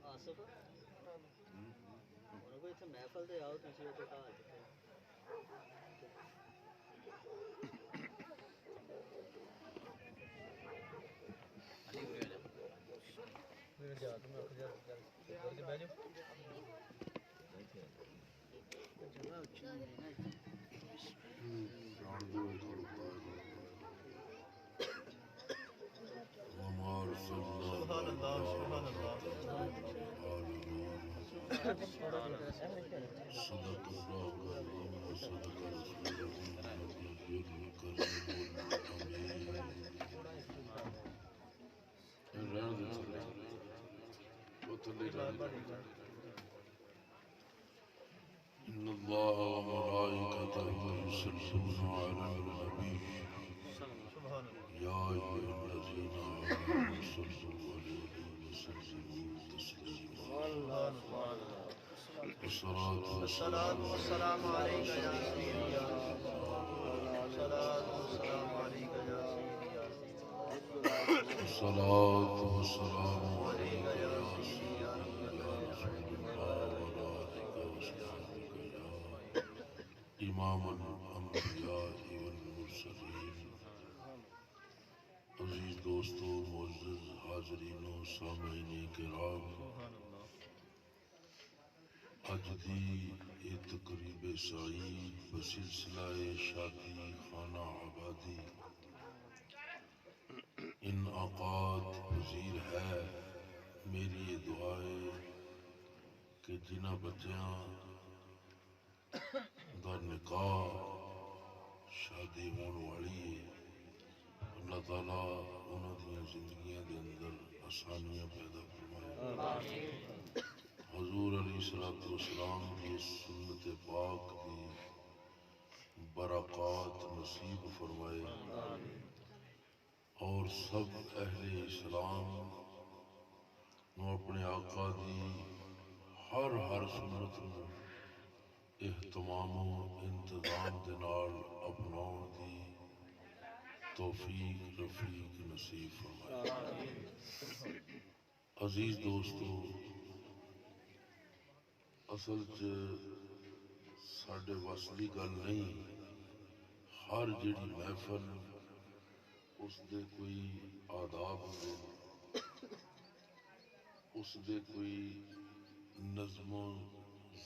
آصف کوئی اتنے محفل سے آؤ تھی وہ گھر صدق الله العظيم وصدق رسوله النبي الكريم الأمين. إن الله وملائكته يصلون على النبي يا أيها الذين آمنوا صلوا عليه وسلموا تسليما. الصلاة والسلام عليك يا سيدي يا الصلاة والسلام عليك يا سيدي يا الصلاة والسلام عليك يا سيدي يا رسول الله وعلى آلك وصحبك يا إمام الأنبياء والمرسلين. عزیز دوستو، معزز حاضرین و سامعین کرام، اج دی یہ تقریب سعید بسلسلہ شادی خانہ آبادی انعقاد پذیر ہے. میری یہ دعا ہے کہ جنہ بچیاں دا نکاح شادی ہون والی ہے، اللہ تعالیٰ انہاں دیاں زندگیاں دے اندر آسانیاں پیدا فرمائے. حضور علیہ السلام کی سنت پاک دی برکات نصیب فرمائے اور سب اہل اسلام نو اپنے آقا دی ہر سنت نو اہتمام و انتظام دے نال اپناؤن دی توفیق رفیق نصیب فرمائے. عزیز دوستو، اصل ساڈے وس دی گل نہیں. ہر جڑی محفل اس دے کوئی آداب ہوندے، اس دے کوئی نظم و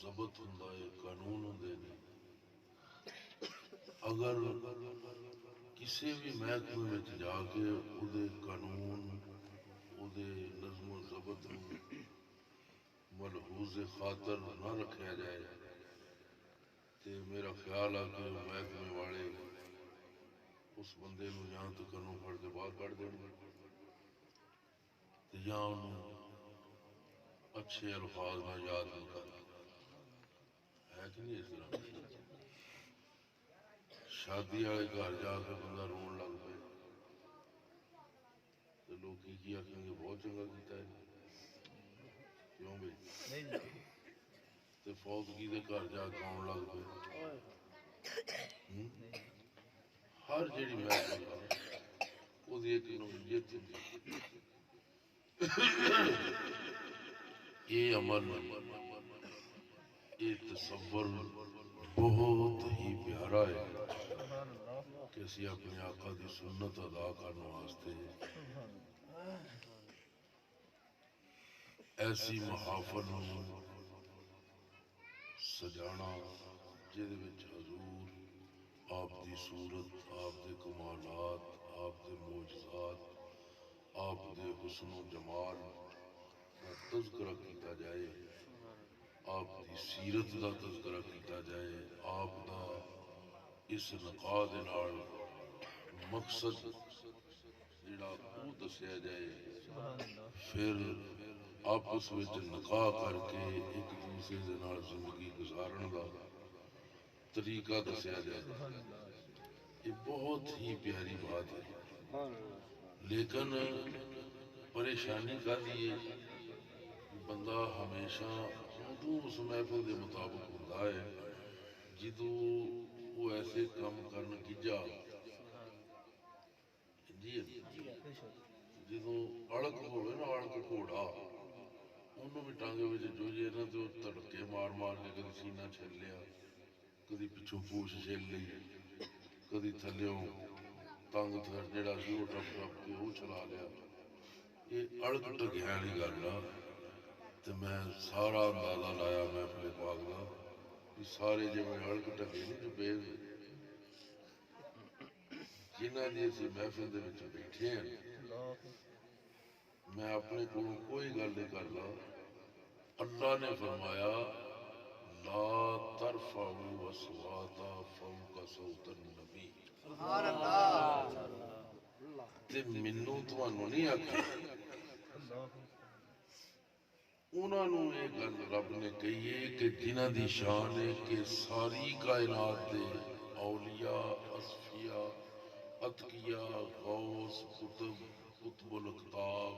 ضبط ہوندا ہے، قانون ہوندے نے. اگر کسی بھی محکمے میں جا کے او دے قانون، او دے نظم و ضبط نوں ملحوظ خاطر نہ رکھا جائے تو میرا خیال ہے کہ محکمے والے اس بندے نو یہاں تو کنوں پھڑ کے باہر کر دیں گے یا انہوں اچھے الفاظ نہ یاد نہیں کرتے. ہے کہ نہیں اس طرح؟ شادی والے گھر جا کے بندہ رون لگ پے تو لوگ کی آخیں گے بہت چنگا کیتا ہے. کیوں بھائی؟ تو فوتگی دے گھر جا کے آن لگ پے. ہر جیڑی محفل وہ ایک نوعیت ہوندی. یہ عمل، یہ تصور بہت ہی پیارا ہے کہ اسی اپنے آقا دی سنت ادا کرنے واسطے ایسی محافل سجانا جہدے وچ حضور آپ دی صورت، آپ دے کمالات، آپ دے معجزات، آپ دے حسن و جمال کا تذکرہ کیتا جائے، آپ دی سیرت دا تذکرہ کیتا جائے، آپ دا اس نکاح دے نال مقصد جڑا او دسیا جائے، پھر آپس وچ نکاح کر کے ایک دوسرے دے نال زندگی گزارن دا طریقہ دسیا جائے. یہ بہت ہی پیاری بات ہے. لیکن پریشانی کا دیے بندہ ہمیشہ ادو اس محفل دے مطابق ہوتا ہے جدو وہ ایسے کام کرن گجا جی جدو اڑک ہوئے نا اڑک گھوڑا انہوں بھی ٹانگے میں جو جی نا تو تڑکے مار مار کے کدی سینہ چھل لیا کدی پچھوں پوچھ چھل لی کدی تھلیوں تنگ تھر جڑا سی وہ ٹپ ٹپ کے وہ چلا لیا یہ اڑک ٹکیا والی گل آ تے میں سارا اندازہ لایا محفل پاک دا کہ سارے جویں اڑک ٹکے نہیں جو بے جنہ دی اسی محفل دے وچ بیٹھے ہیں میں اپنے کو کوئی گل نہیں کرتا اللہ نے فرمایا لا ترفعوا اصواتا فوق صوت النبی سبحان اللہ تے مینوں تانوں نہیں آکھیا انہاں نوں یہ گل رب نے کہی ہے کہ جنہاں دی شان ہے کہ ساری کائنات دے اولیاء اصفیاء اتقیاء غوث قطب قطب الاقطاب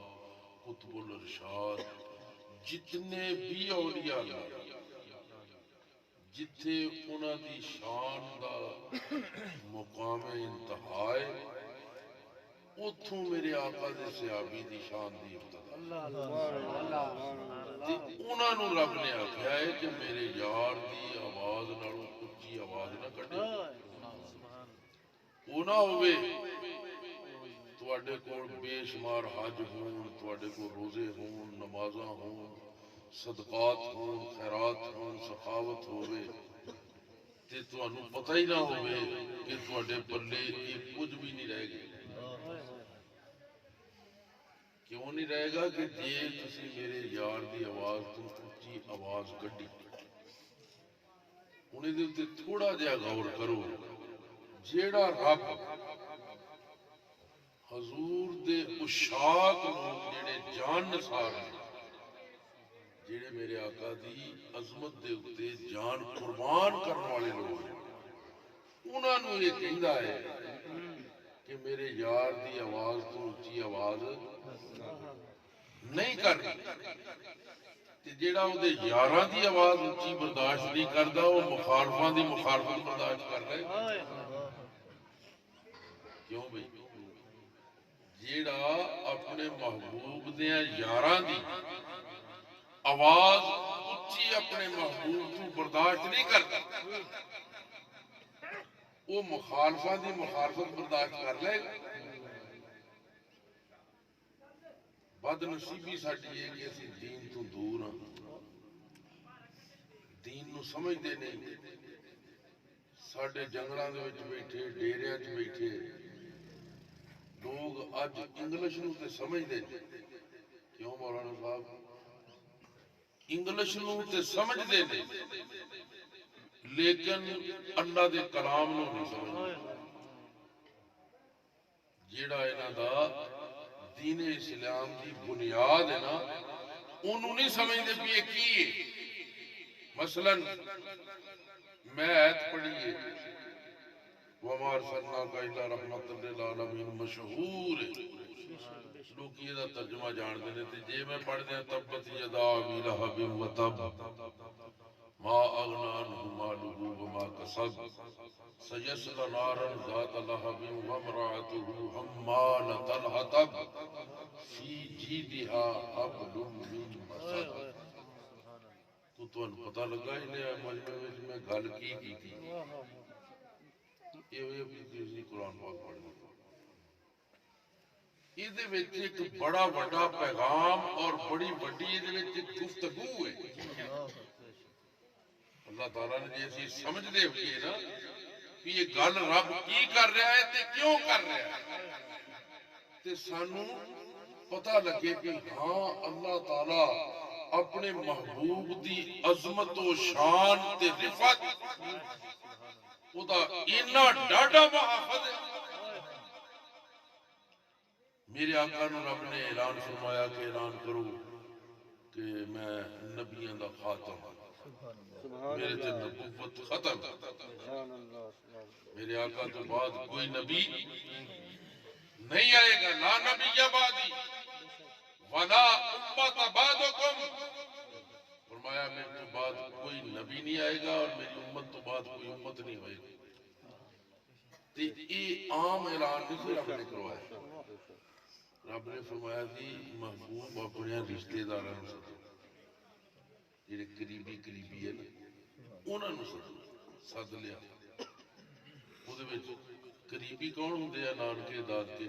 قطب الارشاد جتنے بھی اولیاء اللہ جتھے انہاں دی شان دا مقام انتہا ہے اتھوں میرے آقا دے صحابی دی شان دی ابتدا تے انہاں نوں رب نے آکھیا ہے کہ میرے یار دی آواز نالوں اونچی آواز نہ کڈے او نہ ہوئے تواڈے کول بے شمار حج ہون تواڈے کول روزے ہون نمازاں ہون صدقات ہون خیرات ہون سخاوت ہوئے تے تانوں پتہ ہی نہ ہوئے کہ تواڈے پلے یہ کچھ بھی نہیں رہ گئے کیوں نہیں رہے گا کہ جے تسی میرے یار دی آواز تو اونچی آواز کڈی انہیں دے تے تھوڑا جہا غور کرو جیڑا رب حضور دے عشاق لوگ جڑے جان نثار ہیں جڑے میرے آقا دی عظمت دے اتے جان قربان کرنے والے لوگ ہیں انہاں نوں یہ کہندا ہے کہ میرے یار دی آواز تو اونچی آواز نہیں کرنی جیڑا او دے یاراں دی آواز اونچی برداشت نہیں کردا او مخالفاں دی مخالفت برداشت کردا ہے کیوں بھئی جیڑا اپنے محبوب دے یاراں دی آواز اونچی اپنے محبوب کو برداشت نہیں کردا وہ مخالفاں دی مخالفت برداشت کر لے گا بد نصیبی ساڈی ہے کہ اسی دین تو دور ہاں دین نو سمجھدے نہیں ساڈے جنگلاں دے وچ بیٹھے ڈیریاں وچ بیٹھے لوگ اج انگلش نو تے سمجھدے کیوں مولانا صاحب انگلش نو تے سمجھدے نہیں لیکن اللہ دے کلام نو نہیں سمجھدے جیڑا انہاں دا دین اسلام دی بنیاد ہے نا انہوں نہیں سمجھتے بھی یہ کی ہے مثلا میں آیت پڑھی ہے وَمَا أَرْسَلْنَاكَ إِلَّا رَحْمَةً لِلْعَالَمِينَ مشہور ہے لوگ یہ دا ترجمہ جان دینے تھے جے میں پڑھ دیا تبت یدا ابی لہب وتب ما اغنى عنه ماله وما كسب سيصلى نارا ذات لهب وامرأته حمالة الحطب في جيدها حبل من مسد تو تانوں پتہ لگا انہیں مجمع وچ میں گل کی تھی یہ بھی قرآن پاک پڑھنا یہ دے وچ ایک بڑا بڑا پیغام اور بڑی بڑی یہ دے وچ ایک گفتگو ہے اللہ تعالیٰ نے جیسی سمجھ دے ہوئی ہے نا کہ یہ گل رب کی کر رہا ہے تے کیوں کر رہا ہے تے سانوں پتہ لگے کہ ہاں اللہ تعالیٰ اپنے محبوب دی عظمت و شان تے رفعت او دا اینا ڈاڈا محافظ ہے میرے آقا نے رب نے اعلان فرمایا کہ اعلان کرو کہ میں نبیوں دا خاتم میرے تے نبوت ختم میرے آقا تو بعد کوئی نبی نہیں آئے گا لا نبی بعدی ولا امت بعدکم فرمایا میرے تو بعد کوئی نبی نہیں آئے گا اور میری امت تو بعد کوئی امت نہیں ہوئے گی تے یہ عام اعلان نہیں رب نے کروایا رب نے فرمایا سی محبوب اپنے رشتے دار جڑے قریبی قریبی ہے نا انہوں نے سد لیا. قریبی کون ہوں نانکے دادکے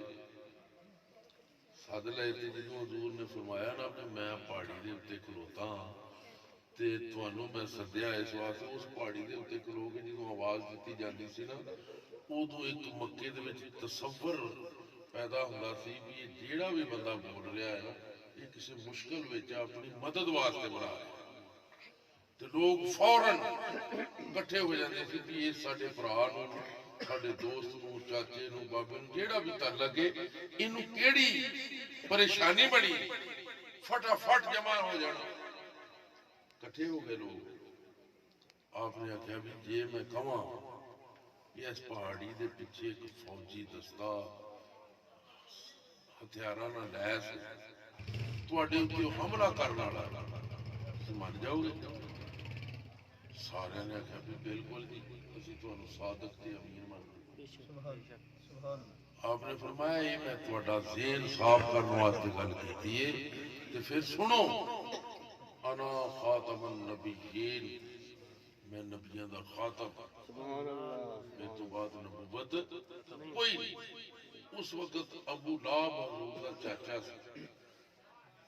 سد لے. جدو حضور نے فرمایا نا کہ میں پہاڑی دے اتنے کھلوتا ہاں تے تمہوں میں سدیا اس واسطے اس پہاڑی دے اتنے کھلو کے جدو آواز دیتی جاتی سی نا ادو ایک مکے دے وچ تصور پیدا ہوتا سی بھی یہ جیڑا بھی بندہ بول رہا ہے نا یہ کسی مشکل وچ اپنی مدد واسطے بنا رہا ہے. تو لوگ فوراً کٹھے ہو جاتے سی بھی یہ سارے بھرا نو سارے دوست نو چاچے نو بابے نو جیڑا بھی تعلق ہے اینو کیڑی پریشانی بڑی فٹافٹ جمع ہو جانا. کٹھے ہو گئے لوگ. آپ نے آخیا بھی جے میں کہاں کہ اس پہاڑی دے پیچھے ایک فوجی دستہ ہتھیاراں نال لیس تواڈے اوپر حملہ کرن والا من جاؤ گے؟ سارے نے آخیا بھی بالکل جی اسی تمہیں صادق تے امین مانتے. آپ نے فرمایا یہ میں تہاڈا ذہن صاف کرنے واسطے گل کیتی ہے تے پھر سنو انا خاتم النبیین میں نبیوں دا خاتم. میرے تو بعد نبوت کوئی نہیں. اس وقت ابو لہب حضور دا چاچا سی.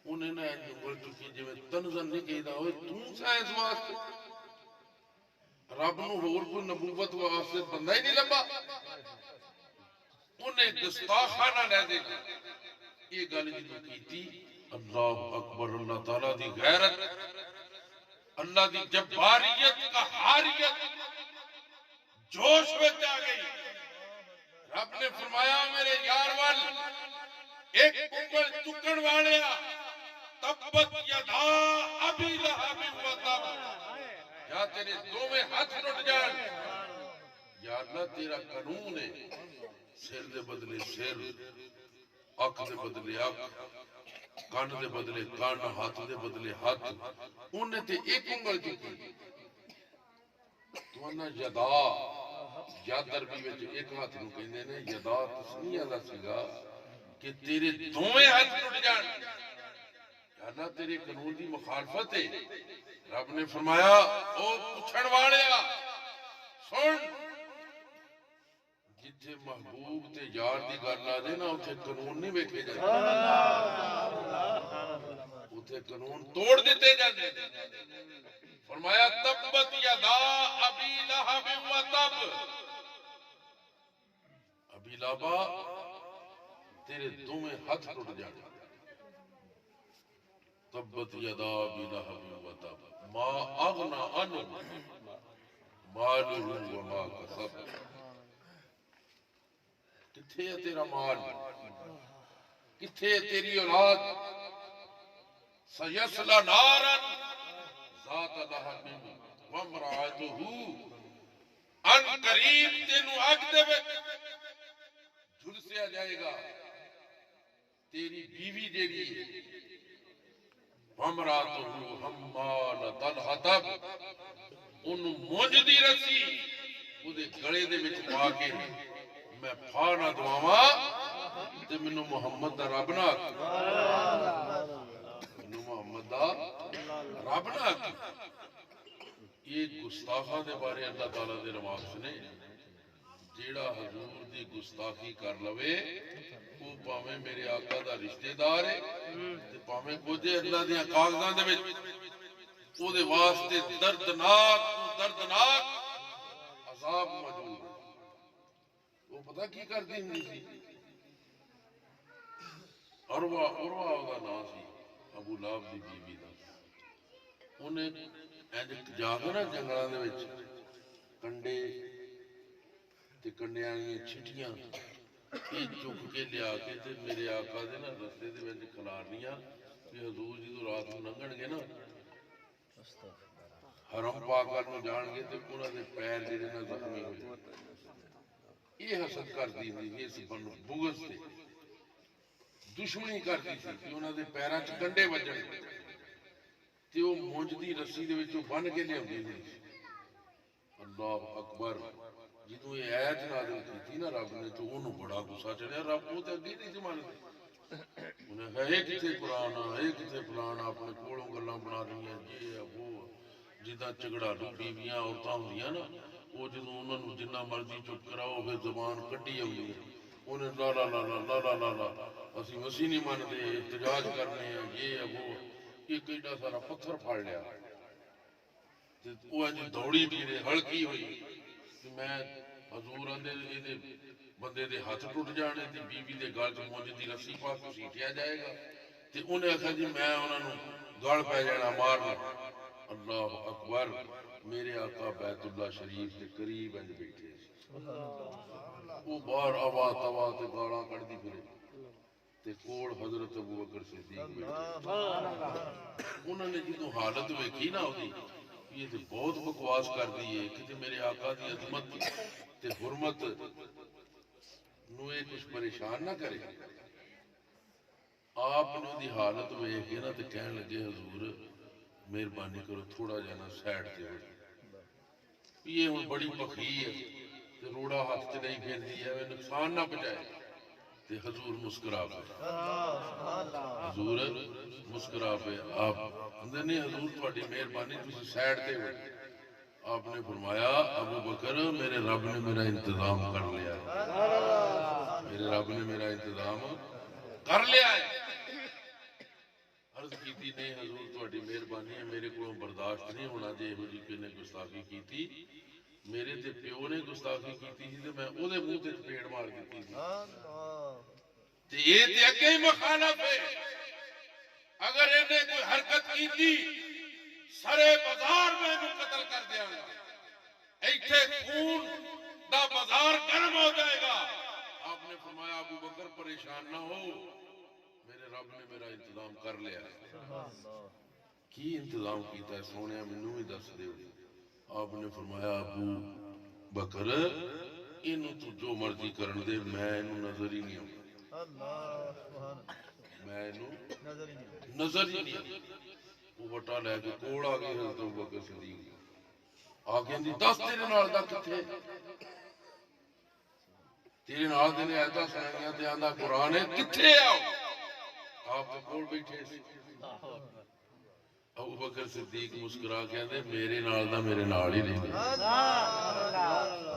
انہیں نہ انگل چکی جی تنزن نہیں کہیدا ہوئے تو سائنس واسطے رب نو ہور کوئی نبوت واسطے بندہ ہی نہیں لبا. انہیں گستاخانہ لے دینا. یہ گل جدوں کیتی اللہ اکبر اللہ تعالی دی غیرت اللہ دی جباریت قہاریت جوش وچ آ گئی. رب نے فرمایا میرے یار وال ایک انگل چکن والیا تبت یدا ابی لہب و تب یا تیرے دوویں ہاتھ ٹوٹ جان. یا اللہ تیرا قانون ہے سر دے بدلے سر اکھ دے بدلے اکھ کان دے بدلے کان ہاتھ دے بدلے ہاتھ. انہیں تے ایک انگل چکی تو انہاں یدا یاد عربی وچ ایک ہاتھ نو کہندے نے یدا تسنیہ دا سیگا کہ تیرے دوویں ہاتھ ٹوٹ جان. اللہ تیرے قانون دی مخالفت ہے. رب نے فرمایا او پوچھن والیا سن جتھے محبوب تے یار دی گل آ جائے نا اتھے قانون نہیں ویکھے جاندے اتھے قانون توڑ دیتے جاندے. فرمایا تبت یدا ابی لہب و تب ابی لہب تیرے دوویں ہاتھ ٹوٹ جانے. تبت یدا ابی لہب و تب ما اغنى عنه مالہ وما کسب. کتھے ہے تیرا مال کتھے ہے تیری اولاد. سیصلی نارا ذات لہب وامرأتہ ان قریب تینوں اگ دے وچ جھلسیا جائے گا. تیری بیوی جیڑی وامرأتہ حمالۃ الحطب انہوں مونج دی رسی او دے گلے دے وچ پا کے میں پھا نہ دواواں تے مینوں محمد دا رب نہ مینوں محمد دا رب نہ. یہ گستاخاں دے بارے اللہ تعالیٰ دے رواز نے جیڑا حضور دی گستاخی کر لوے وہ پاویں میرے آقا دا رشتہ دار ہے تے پاویں کچھ اللہ دیاں کاغذاں دے وچ او دے واسطے دردناک عذاب موجود ہے. وہ پتہ کی کرتی ہوندی سی عروہ دا نام سی ابو لہب دی بیوی دا. انہیں انج جا کے نا جنگلاں دے وچ کنڈے تے کنڈیاں دی چھٹیاں یہ چک کے لیا کے تے میرے آقا دے نا رستے دے وچ کھلارنیاں کہ حضور جدوں رات نوں لنگھن گے نا حرم پاک وال نوں جان گے تے انہاں دے پیر جڑے نا زخمی ہو جاندے. یہ حسد کرتی ہوئی اس بغض سے دشمنی کرتی سی کہ انہاں دے پیراں چ کنڈے وجن تے او مونج دی رسی دے وچوں بن کے لیاندی سی. اللہ اکبر. جدوں یہ ایت نازل کیتی نا رب نے تو انہوں بڑا غصہ چڑھیا. رب وہ تے اگے نہیں سی مانتے ہے کتنے قرآن ہے کتنے فلانا اپنے کولوں گلاں بنا رہی ہیں یہ وہ جداں جھگڑالو بیویاں عورتاں ہوندیاں نا وہ جدوں انہاں نوں جنہ مرضی چپ کراؤ پھر زبان کڈی آؤندی ہے انہیں لا لا لا لا لا لا لا لا اسی مسیح نہیں مانتے احتجاج کرنے ہیں یہ وہ ایک ایڈا سارا پتھر پھاڑ لیا وہ انج دوڑی پھرے ہلکی ہوئی کہ میں حضور آندے دے بندے دے ہاتھ ٹوٹ جانے تے بیوی دے گل چ مونج دی رسی پا کے سیٹیا جائے گا تے انہیں آخیا جی میں انہاں نوں گل پی جانا مارنا اللہ اکبر میرے آقا بیت اللہ شریف کے قریب انج بیٹھے وہ باہر آوا توا تے گالاں کڈدی پھرے تے کول حضرت ابوبکر صدیق بیٹھے انہوں نے جدوں حالت ویکھی نا اودی یہ تے بہت بکواس کر دی ہے کہ میرے آقا دی عظمت تے حرمت نو یہ کچھ پریشان نہ کرے آپ نے دی حالت ویکھ کے نا تے کہن لگے حضور مہربانی کرو تھوڑا جا نا سائڈ تے ہو یہ ہن بڑی پکھی ہے تے روڑا ہاتھ تے نہیں پھیردی ہے نقصان نہ پہنچائے تے حضور مسکرا پے حضور مسکرا پے آپ اندر نہیں حضور تہاڈی مہربانی تسی سائڈ تے ہو آپ نے فرمایا ابو بکر میرے رب نے میرا انتظام کر لیا ہے میرے رب نے میرا انتظام کر لیا ہے عرض کیتی نہیں حضور تہاڈی مہربانی ہے میرے کو برداشت نہیں ہونا جے ہو جی کنے گستاخی کیتی میرے تے پیو نے گستاخی کیتی سی تے میں او دے منہ تے چپیڑ مار دتی سی تے اے تے اگے ہی مخالف ہے اگر انہیں کوئی حرکت کیتی سارے بازار میں انہوں قتل کر دیا گا ایتھے خون دا بازار گرم ہو جائے گا آپ نے فرمایا ابو بکر پریشان نہ ہو میرے رب نے میرا انتظام کر لیا ہے کی انتظام کیتا ہے سونے منوں بھی دس دے آپ نے فرمایا ابو بکر انہوں تو جو مرضی کرن دے میں انہوں نظر ہی نہیں آؤں میں انہوں نظر ہی نہیں آؤں وہ وٹا لے کے کوڑ آ گئی حضرت ابوبکر صدیق آگے دی دس تیرے نال دا کتھے تیرے نال دے نے ایسا سنائیاں تے آندا قرآن ہے کتھے آؤ آپ کے کوڑ بیٹھے سی ابوبکر صدیق مسکرا کے آندے میرے نال دا میرے نال ہی رہندا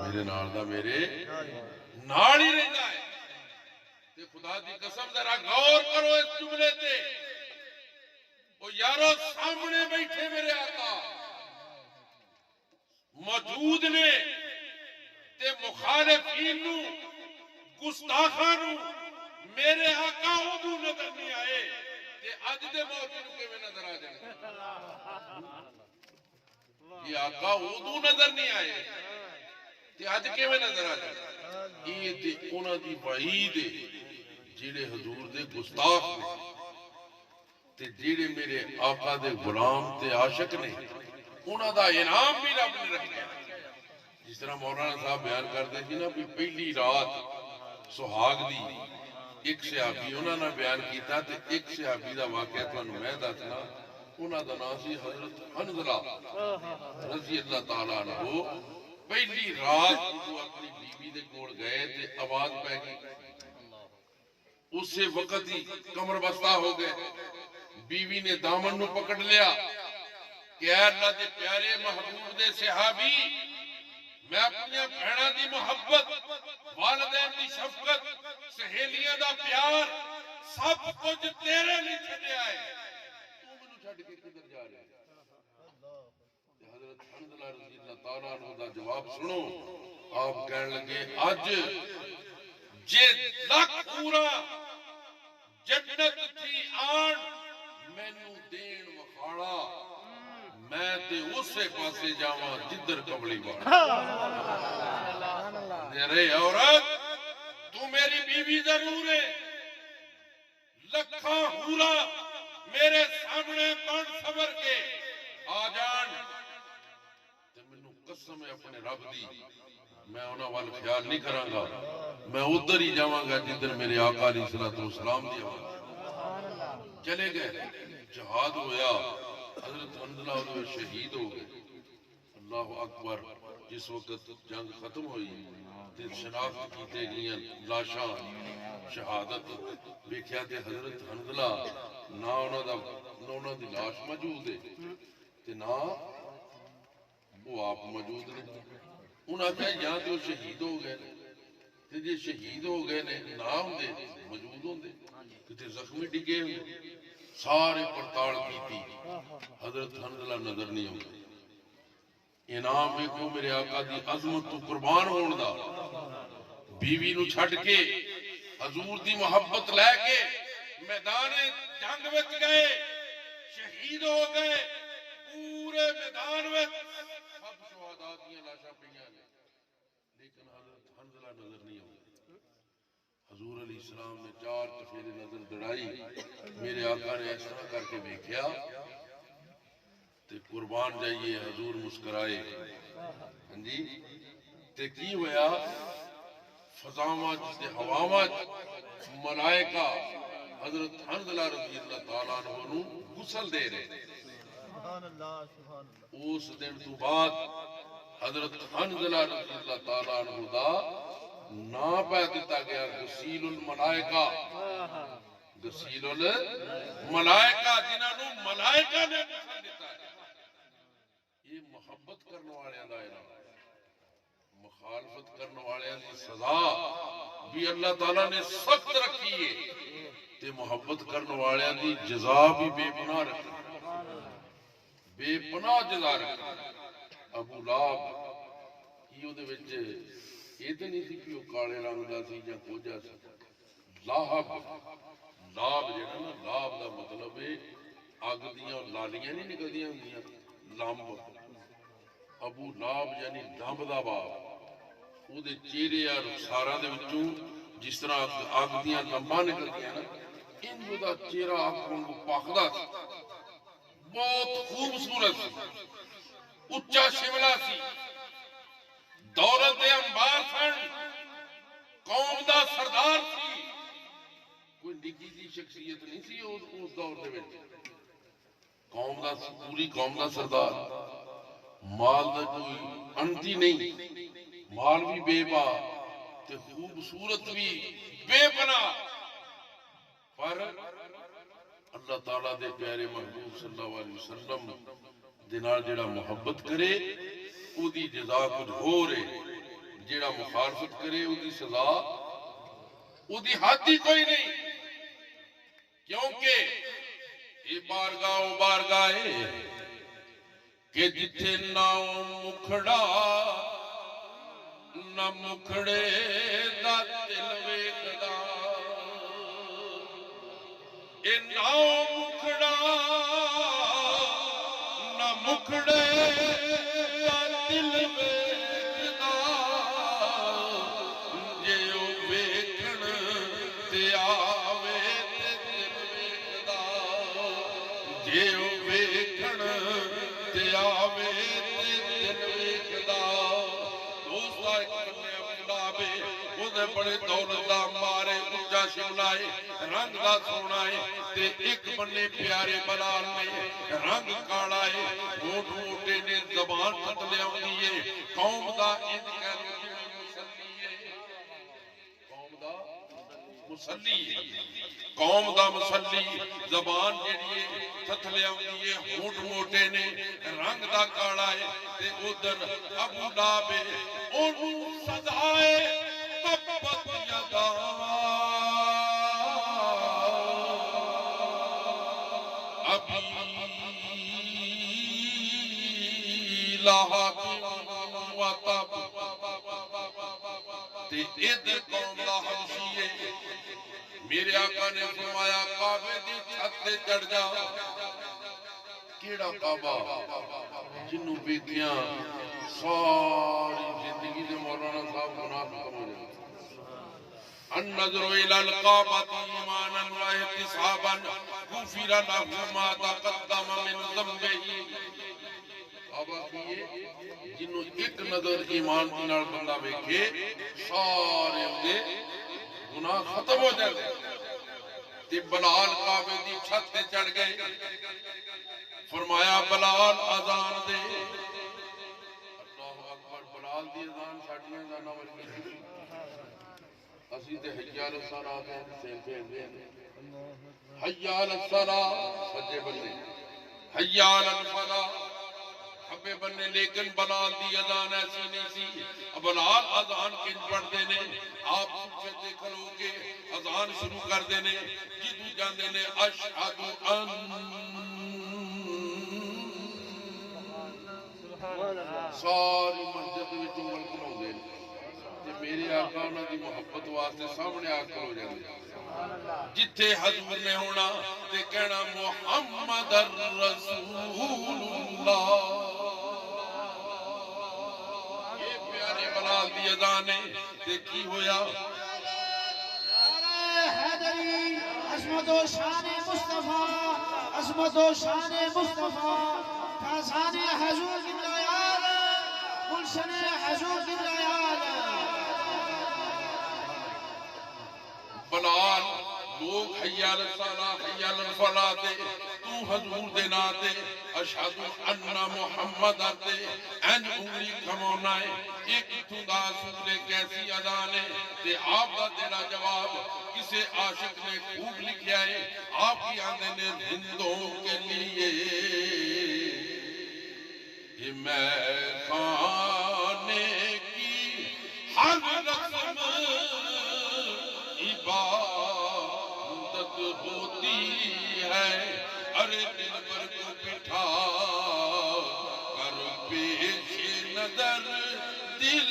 میرے نال دا میرے نال ہی رہندا ہے تے خدا دی قسم ذرا غور کرو اس جملے تے وہ یارو سامنے بیٹھے میرے آقا موجود نے تے مخالفین نو گستاخاں نو میرے آقا ادو نظر نہیں آئے تے اج دے موجود نو کیویں نظر آ جائے یہ آقا ادو نظر نہیں آئے تے اج کیویں نظر آ جائے یہ تے انہاں دی وعید جڑے حضور دے گستاخ نے تے جڑے میرے آقا دے غلام تے عاشق نے انہاں دا انعام بھی رب نے رکھیا جس طرح مولانا صاحب بیان کرتے تھے نا بھی پہلی رات سہاگ دی ایک صحابی انہاں نے بیان کیتا تے ایک صحابی دا واقعہ تانوں میں دسنا انہاں دا نام سی حضرت حنظلہ رضی اللہ تعالی عنہ پہلی رات وہ اپنی بیوی دے کول گئے تے آواز پہ گئی اسی وقت ہی کمر بستہ ہو گئے بیوی نے دامن نو پکڑ لیا کہ اے اللہ دے پیارے محبوب دے صحابی میں اپنی بہناں دی محبت والدین دی شفقت سہیلیاں دا پیار سب کچھ تیرے لیے چھڈیا ہے تو مینوں چھڈ کے کدھر جا رہے حضرت حنظلہ رضی اللہ تعالیٰ عنہ دا جواب سنو آپ کہنے لگے اج جے لکھ پورا جنت تھی آن مینوں دین وکھاڑا میں تے اسے پاسے جاواں جدھر قبلی والا میرے عورت تو میری بیوی ضرور ہے لکھاں حورا میرے سامنے بن سور کے آ جان تے مینوں قسم ہے اپنے رب دی میں انہاں وال خیال نہیں کراں گا میں ادھر ہی جاواں گا جدھر میرے آقا علیہ الصلوۃ والسلام دی آواز چلے گئے جہاد ہویا حضرت حنظلہ اور شہید ہو گئے اللہ اکبر جس وقت جنگ ختم ہوئی تے شناخت کیتے گئیاں لاشاں شہادت ویکھیا تے حضرت حنظلہ نہ انہاں دی لاش موجود ہے تے نہ وہ آپ موجود نے. انہاں کہا یا تے وہ شہید ہو گئے تے جے شہید ہو گئے نے نہ ہوندے موجود ہوندے تے زخمی ڈگے ہوندے. سارے پڑتال کیتی حضرت حنظلہ نظر نہیں آتے. انعام ویکھو میرے آقا دی عظمت تو قربان ہون دا. بیوی نو چھڈ کے حضور دی محبت لے کے میدان جنگ وچ گئے, شہید ہو گئے. پورے میدان وچ سب شہداء دیاں لاشاں پئیاں نے, لیکن حضرت حنظلہ نظر نہیں آتے. حضور علیہ السلام نے 4 چفیرے نظر دڑائی. میرے آقا نے اس طرح کر کے دیکھا تے قربان جائیے حضور مسکرائے. ہاں جی تے کی ہویا فضاواں تے ہواواں ملائکہ حضرت حنظلہ رضی اللہ تعالیٰ عنہ نو غسل دے رہے. سبحان اللہ سبحان اللہ. اس دن تو بعد حضرت حنظلہ رضی اللہ تعالیٰ عنہ دا نا پہ دیتا گیا غسیل الملائکہ. غسیل الملائکہ جنہاں نو ملائکہ نے غسل دیتا ہے. یہ محبت کرنے والے دا اعلان, مخالفت کرنے والے دی سزا بھی اللہ تعالیٰ نے سخت رکھی ہے تے محبت کرنے والے دی جزا بھی بے پناہ رکھی, بے پناہ جزا رکھی. ابو لہب کی او دے وچ یہ تو نہیں سی کہ وہ کالے رنگ دا سی یا کوجا سی. لاہب لاب جڑا نا, لاب دا مطلب ہے اگ دیاں لالیاں نہیں نکلدیاں ہوندیاں, لمب. ابو لاب یعنی دمب دا باپ. او دے چہرے اور رخساراں دے وچوں جس طرح اگ دیاں لمباں نکلدیاں نا, انجو دا چہرہ اگ وانگوں پکدا سی. بہت خوبصورت سی, اچا شملہ سی, دولت انبار سن, قوم دا سردار سی. کوئی نگی دی شخصیت نہیں سی اس دور دے وچ. قوم دا پوری قوم دا سردار. مال دا کوئی انتی نہیں, مال بھی بے با تے خوبصورت بھی بے پناہ. پر اللہ تعالیٰ دے پیارے محبوب صلی اللہ علیہ وسلم دے نال جڑا محبت کرے او دی جزا کچھ ہو رہے, جڑا مخالفت کرے او دی سزا او دی حد ہی کوئی نہیں. کیونکہ یہ بارگاہ ہے کہ جتھے نہ مکھڑا نہ مکھڑے دا دل ویکھدا. اے نہ مکھڑا نہ مکھڑے دا دل ویکھدا. جے او ویکھن تے آوے تے دل ویکھدا. جے او ویکھن تے آوے تے دل ویکھدا. دوستا ایک بنے عبداللہ بے وہ دے بڑے دولت دا مارے اچا شملائے رنگ دا سونائے تے ایک بنے پیارے بلال نے رنگ کاڑائے. موٹ موٹے نے زبان قتلے آؤں قوم دا ان مسلی, قوم دا مسلی زبان جڑی تھتھلے آؤندی ہے. ہونٹ موٹے نے رنگ دا کاڑا ہے تے ادھر ابو لہب اونوں سزائے تبت یدا ابی لہب و تب. تے ادھر قوم دا حبشی ہے. میرے آقا نے فرمایا کعبے دی چھت تے چڑھ جا. کیڑا کعبہ جنوں ویکھیاں ساری زندگی دے مولانا صاحب گناہ ختم ہو جائے. النظر الى الكعبة ایمانا واحتسابا غفر له ما تقدم من ذنبه. کعبہ کیے جنوں ایک نظر ایمان دی نال بندہ ویکھے سارے دے گناہ ختم ہو جائے. تے بلال کعبے دی چھت تے چڑھ گئے. فرمایا بلال اذان دے. اللہ اکبر. بلال بلال دی اذان ساڈیاں اذاناں ورگی نہیں اسی تے حی علی الصلاۃ تے حسین کہندے ہیں حی علی الصلاۃ سجے بننے حی علی الفلاح کھبے بننے لیکن بلال دی اذان ایسی نہیں سی بلال اذان کن پڑھتے نے آپ سچے تے کھلو کے اذان شروع کر دینے جدو جاندے نے اشہد ان ساری مسجد وچ انگل کھلاوندے نے تے میرے آقا انہاں دی محبت واسطے سامنے آ کے ہو جاندے جتھے حضور نے ہونا تے کہنا محمد الرسول اللہ یہ پیارے بلال دی اذان ہے تے کی ہویا حیدری عظمت و شان مصطفیٰ عظمت و شان مصطفیٰ فیضان حضور کی بیان گلشن حضور کی بیان بلال لوگ حی علی الصلاۃ حی علی الفلاح تے تو حضور دے نا تے اشہد ان محمد تے این انگلی کھمونا ہے ایک تھندا سورے کیسی اذان ہے تے آپ دا تیرا جواب کسے عاشق نے خوب لکھیا ہے آپ کی آندے نے زندوں کے لیے یہ میں خانے کی ہر رسم عبادت ہوتی ہے ارے دل پر کو بٹھا کر پیش نظر دل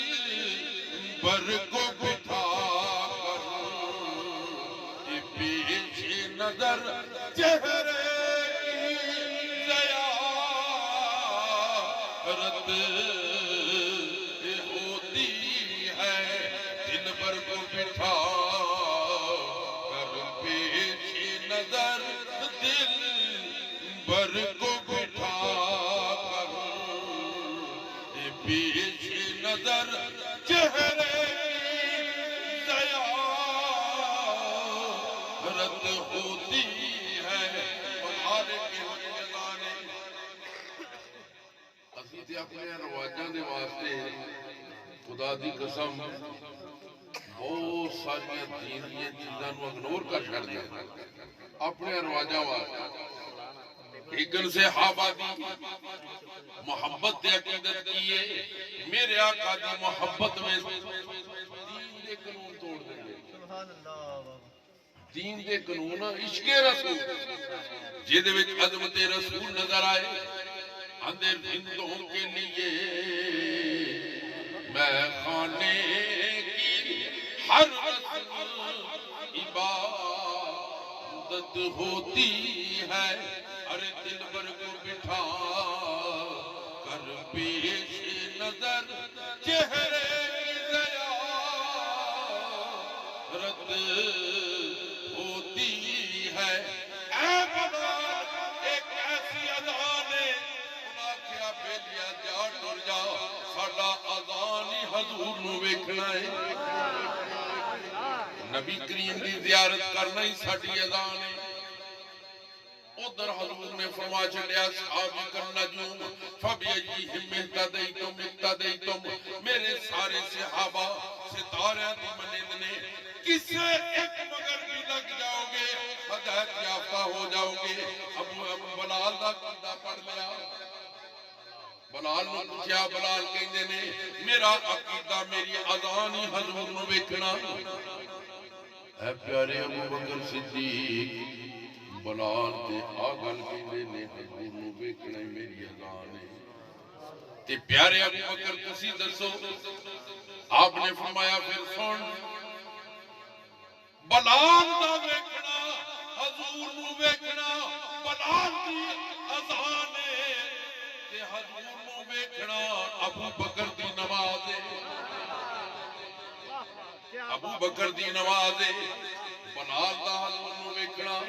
پر کو بٹھا کر پیش نظر چہرے کی زیارت ہوتی ہے دل پر کو بٹھا نظر دل بر کو بٹھا کر پیش نظر چہرے کی زیارت ہوتی ہے بلال کے گانے اسی تے اپنے رواجاں دے واسطے خدا دی قسم بہت ساری دین دی چیزاں نو اگنور کر چھڑ دیا اپنے رواجاں واسطے ایکن سے صحابہ دی محبت دے عقیدت کیے میرے آقا دی محبت میں دین دے قانون توڑ دیں گے دین دے قانون عشق رسول جہدے وچ عظمت رسول نظر آئے اندر زندوں کے لیے میں خانے کی ہر رسم عبادت ہوتی ہے ارے دل بر کو بٹھا کر پیش نظر چہرے کی زیارت ہوتی ہے اے بلال ایک ایسی اذان ہے انہاں کیا بیلیا جا ٹر جا ساڈا اذان ہی حضور نو ویکھنا ہے نبی کریم دی زیارت کرنا ہی ساڈی اذان ہے ادھر حضور نے فرما چھڑیا صحابی کر نجوم فبیئیہم اہتدیتم میرے سارے صحابہ ستارے دی منند نے کسے ایک مگر بھی لگ جاؤ گے ہدایت یافتہ ہو جاؤ گے ابو بلال دا قدہ پڑھ لیا بلال نو پوچھیا بلال کہندے نے میرا عقیدہ میری اذان ہی حضور نو ویکھنا اے پیارے ابو بکر صدیق بلال تے آگل کہندے نے حضور نو ویکھنا میری اذان ہے تے پیارے ابو بکر تسی دسو آپ نے فرمایا پھر سن بلال دا ویکھنا حضور نو ویکھنا بلال دی اذان ہے تے حضور نو ویکھنا ابو بکر دی نماز ہے ابو بکر دی نماز ہے بلال دا حضور نو ویکھنا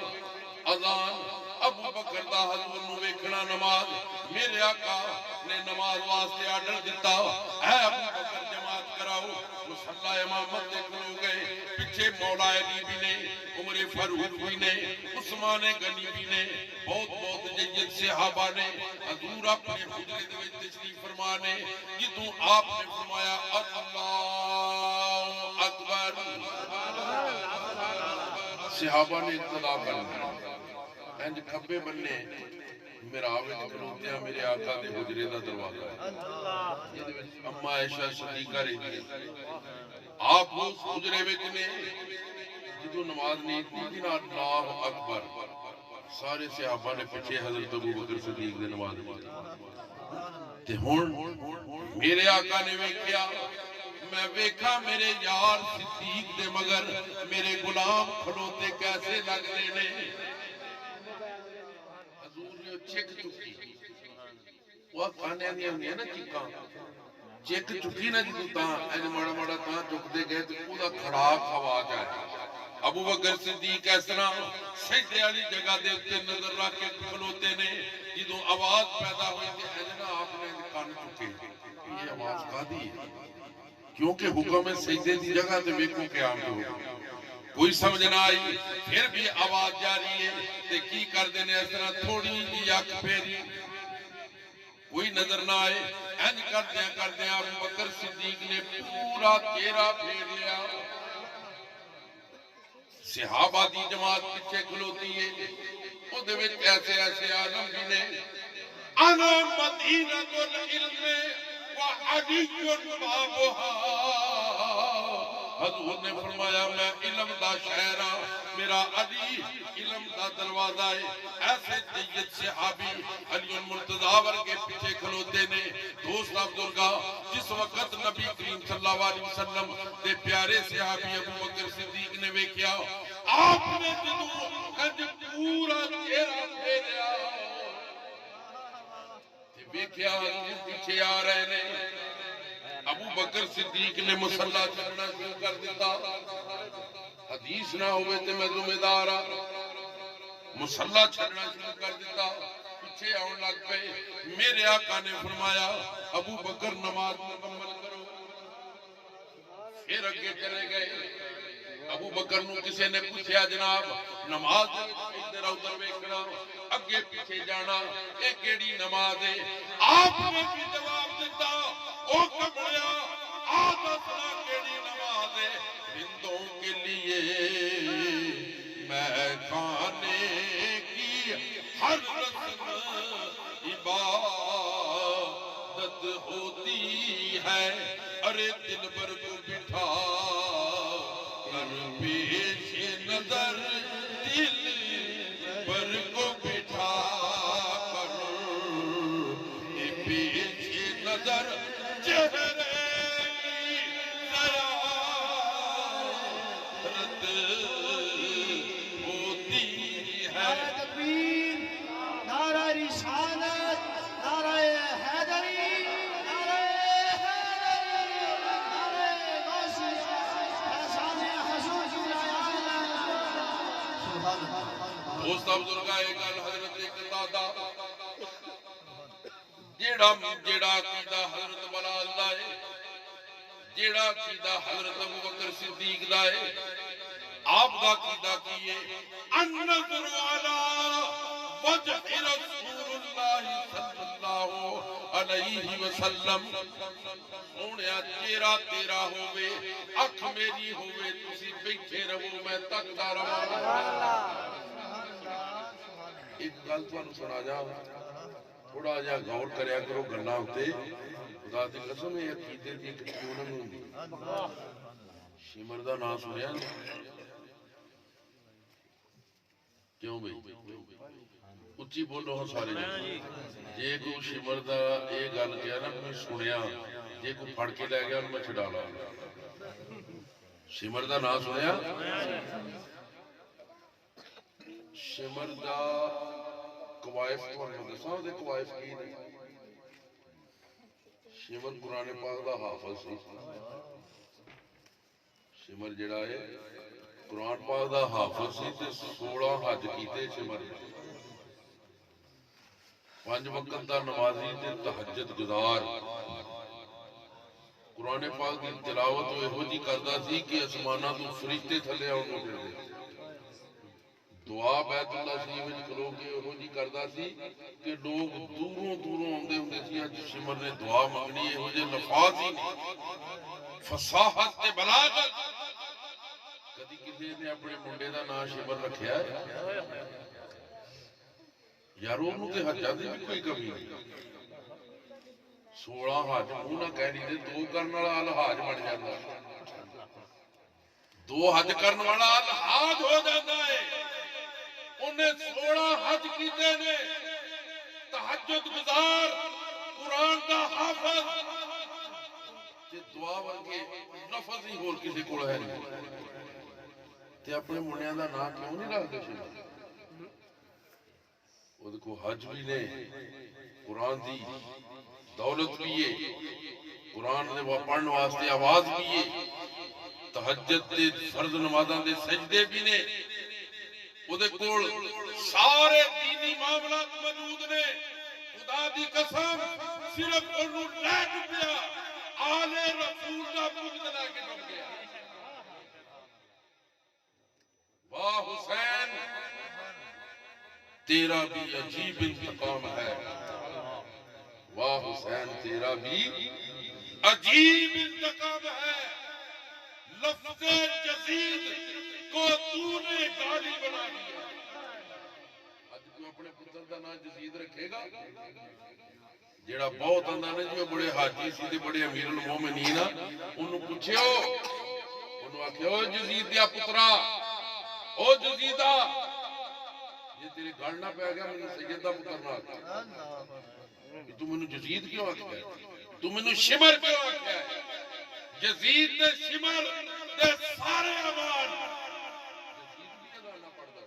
اذان ابو بکر دا حضور نو ویکھنا نماز میرے آقا نے نماز واسطے آرڈر دیتا اے ابو بکر جماعت کراؤ مصلی امامت دے کھلو گئے پیچھے پیچھے مولا علی بھی نے، عمر فاروق بھی نے، عثمان غنی بھی نے، بہت جید صحابہ نے حضور اپنے حجرے دے وچ تشریف فرما نے جدوں آپ نے فرمایا اللہ اکبر، صحابہ نے ابتدا کرنا انج کھبے بننے محراب وچ کھلوتیاں میرے آقا دے حجرے دا دروازہ ہے، جدے وچ اما عائشہ صدیقہ رہندی ہے، آپ اس حجرے وچ نے جدوں نماز نہیں تھی نا اللہ اکبر، سارے صحابہ نے پیچھے حضرت ابو بکر صدیق دے نماز پڑھی تے ہن میرے آقا نے ویکھیا، میں ویکھا میرے یار صدیق دے مگر میرے غلام کھلوتے کیسے لگ رہے نے، حضور نے چیک چکی، وہ کھانے نہیں ہوندی نا چیکاں، چیک چکی نا جدوں تاں اج ماڑا ماڑا تاں چکدے گئے تے اودا کھڑاک آواز آئی، ابو بکر صدیق اس طرح سجدے والی جگہ دے اوتے نظر رکھ کے کھلوتے نے، جدوں آواز پیدا ہوئی تے اجنا آپ نے کان چکے، یہ آواز کادی ہے؟ کیونکہ حکم ہے سجدے دی جگہ تے ویکھو قیام ہو، کوئی سمجھ نہ آئی، پھر بھی آواز جاری ہے تے کی کر دینے اس طرح تھوڑی جی اکھ پھیری، کوئی نظر نہ آئے، انج کردیاں ابو بکر صدیق نے پورا چہرہ پھیر لیا، صحابہ دی جماعت پیچھے کھلوتی ہے، او دے وچ ایسے عالم بھی نے، انا مدینۃ العلم وعلی بابھا، حضور نے فرمایا میں علم دا شہر ہاں، میرا علی علم دا دروازہ ہے، ایسے جید صحابی علی المرتضیٰ ورگے پیچھے کھلوتے نے، دوست بزرگاں جس وقت نبی کریم صلی اللہ علیہ وسلم دے پیارے صحابی ابو بکر صدیق نے ویکھیا، آپ نے جدوں کنج پورا چہرہ پھیریا ویکھیا پیچھے آ رہے نے، ابو بکر صدیق نے مصلا چڑھنا شروع کر دیتا، حدیث نہ ہوئے تے میں ذمہ دار ہاں، مصلا چڑھنا شروع کر دیتا، پیچھے آن لگ پے، میرے آقا نے فرمایا ابو بکر نماز مکمل کرو، پھر اگے چلے گئے، ابو بکر نو کسی نے پوچھا جناب نماز ادھر ادھر ویکھنا اگے پیچھے جانا یہ کیڑی نماز ہے، آپ نے بھی جواب دیتا او کمڑیا آپ اپنا کیڑی نماز ہے، ہندوں کے لیے میں کھانے کی ہر رسم عبادت ہوتی ہے، ارے دل بر کو بٹھا کر پیش نظر دل بر کو بٹھا کر پیش نظر چہرے کی زیارت ہوتی ہے، نعرہ تکبیر، نعرہ رسالت، نعرہ حیدری، نعرہ حیدری، نعرہ غوثی، فیضان حضور سبحان اللہ۔ دوست بزرگاں ایک گل حضرت قتادہ جیڑا عقیدہ حضرت بلال دا ہے، جیڑا عقیدہ حضرت ابو بکر صدیق دا ہے، آپ دا عقیدہ کیے النظر علی وجہ رسول اللہ صلی اللہ علیہ وسلم، سونیا چہرہ تیرا ہوئے اکھ میری ہوئے تسی بیٹھے رہو میں تکتا رہا۔ ایک گل تانوں سنا جا، تھوڑا جا غور کریا کرو گلاں تے، خدا دی قسم یہ عقیدے دی کیوں نہ ہوندی، شمر دا نام سنیا کیوں بھئی اچھی بولو ہاں سارے جے کو شمر دا اے گل کیا نا میں سنیا، جے کو پھڑ کے لے گیا انہوں میں چھڑالا، شمر دا نام سنیا، شمر دا قوائف دساں دے قوائف کی نہیں، شمر قرآن پاک دا حافظ سی، شمر جڑا ہے قرآن پاک دا حافظ سی تے 16 حج کیتے شمر، 5 وقت دا نمازی تے تہجد گزار، قرآن پاک کی تلاوت یہو جی کردا سی کہ آسماناں تو فرشتے تھلے آؤن نوں دے دعا بیت اللہ شریف وچ کھلو کے یہو جی کردا سی کہ لوگ دوروں دوروں آندے ہوندے سی اج سمر نے دعا منگنی یہو جے لفاظ ہی فصاحت تے بلاغت کدی کسی نے اپنے منڈے دا نام شمر رکھیا ہے یار انہوں تے حجاں دی بھی کوئی کمی نہیں 16 حج منہ نہ کہہ نہیں دے 2 کرن والا الحاج بن جاندا 2 حج کرن والا الحاج ہو جاندا ہے انہیں 16 حج کیتے نے تہجد گزار قرآن دا حافظ تے دعا ورگے لفظ ہی ہور کسی کول ہے نہیں تے اپنے منیاں دا نام کیوں نہیں رکھدے سی وہ دیکھو حج بھی نے قرآن دی دولت بھی ہے قرآن دے پڑھن واسطے آواز بھی ہے تہجد دے فرض نمازاں دے سجدے بھی نے وہ دے کول سارے دینی معاملات موجود نے خدا دی قسم صرف انہوں لے ڈبیا آل رسول دا بغض لے کے ڈب گیا واہ حسین تیرا بھی عجیب انتقام ہے واہ حسین تیرا بھی عجیب انتقام ہے لفظ جزید کو تو نے گالی بنا دیا آج کوئی اپنے پتر دا نام جزید رکھے گا جیڑا بہت آندا نے جو بڑے حاجی سی تے بڑے امیر المومنین انہوں پوچھو انہوں آکھو جزید دیا پترا او جزیدہ یہ تیری گھر نہ پہ گیا میں سید دا پتر نہ آتا تو میں جزید کیوں آتا ہے تو میں شمر کیوں آتا ہے جزید دے شمر دے سارے امان جزید بھی ادانا پڑھتا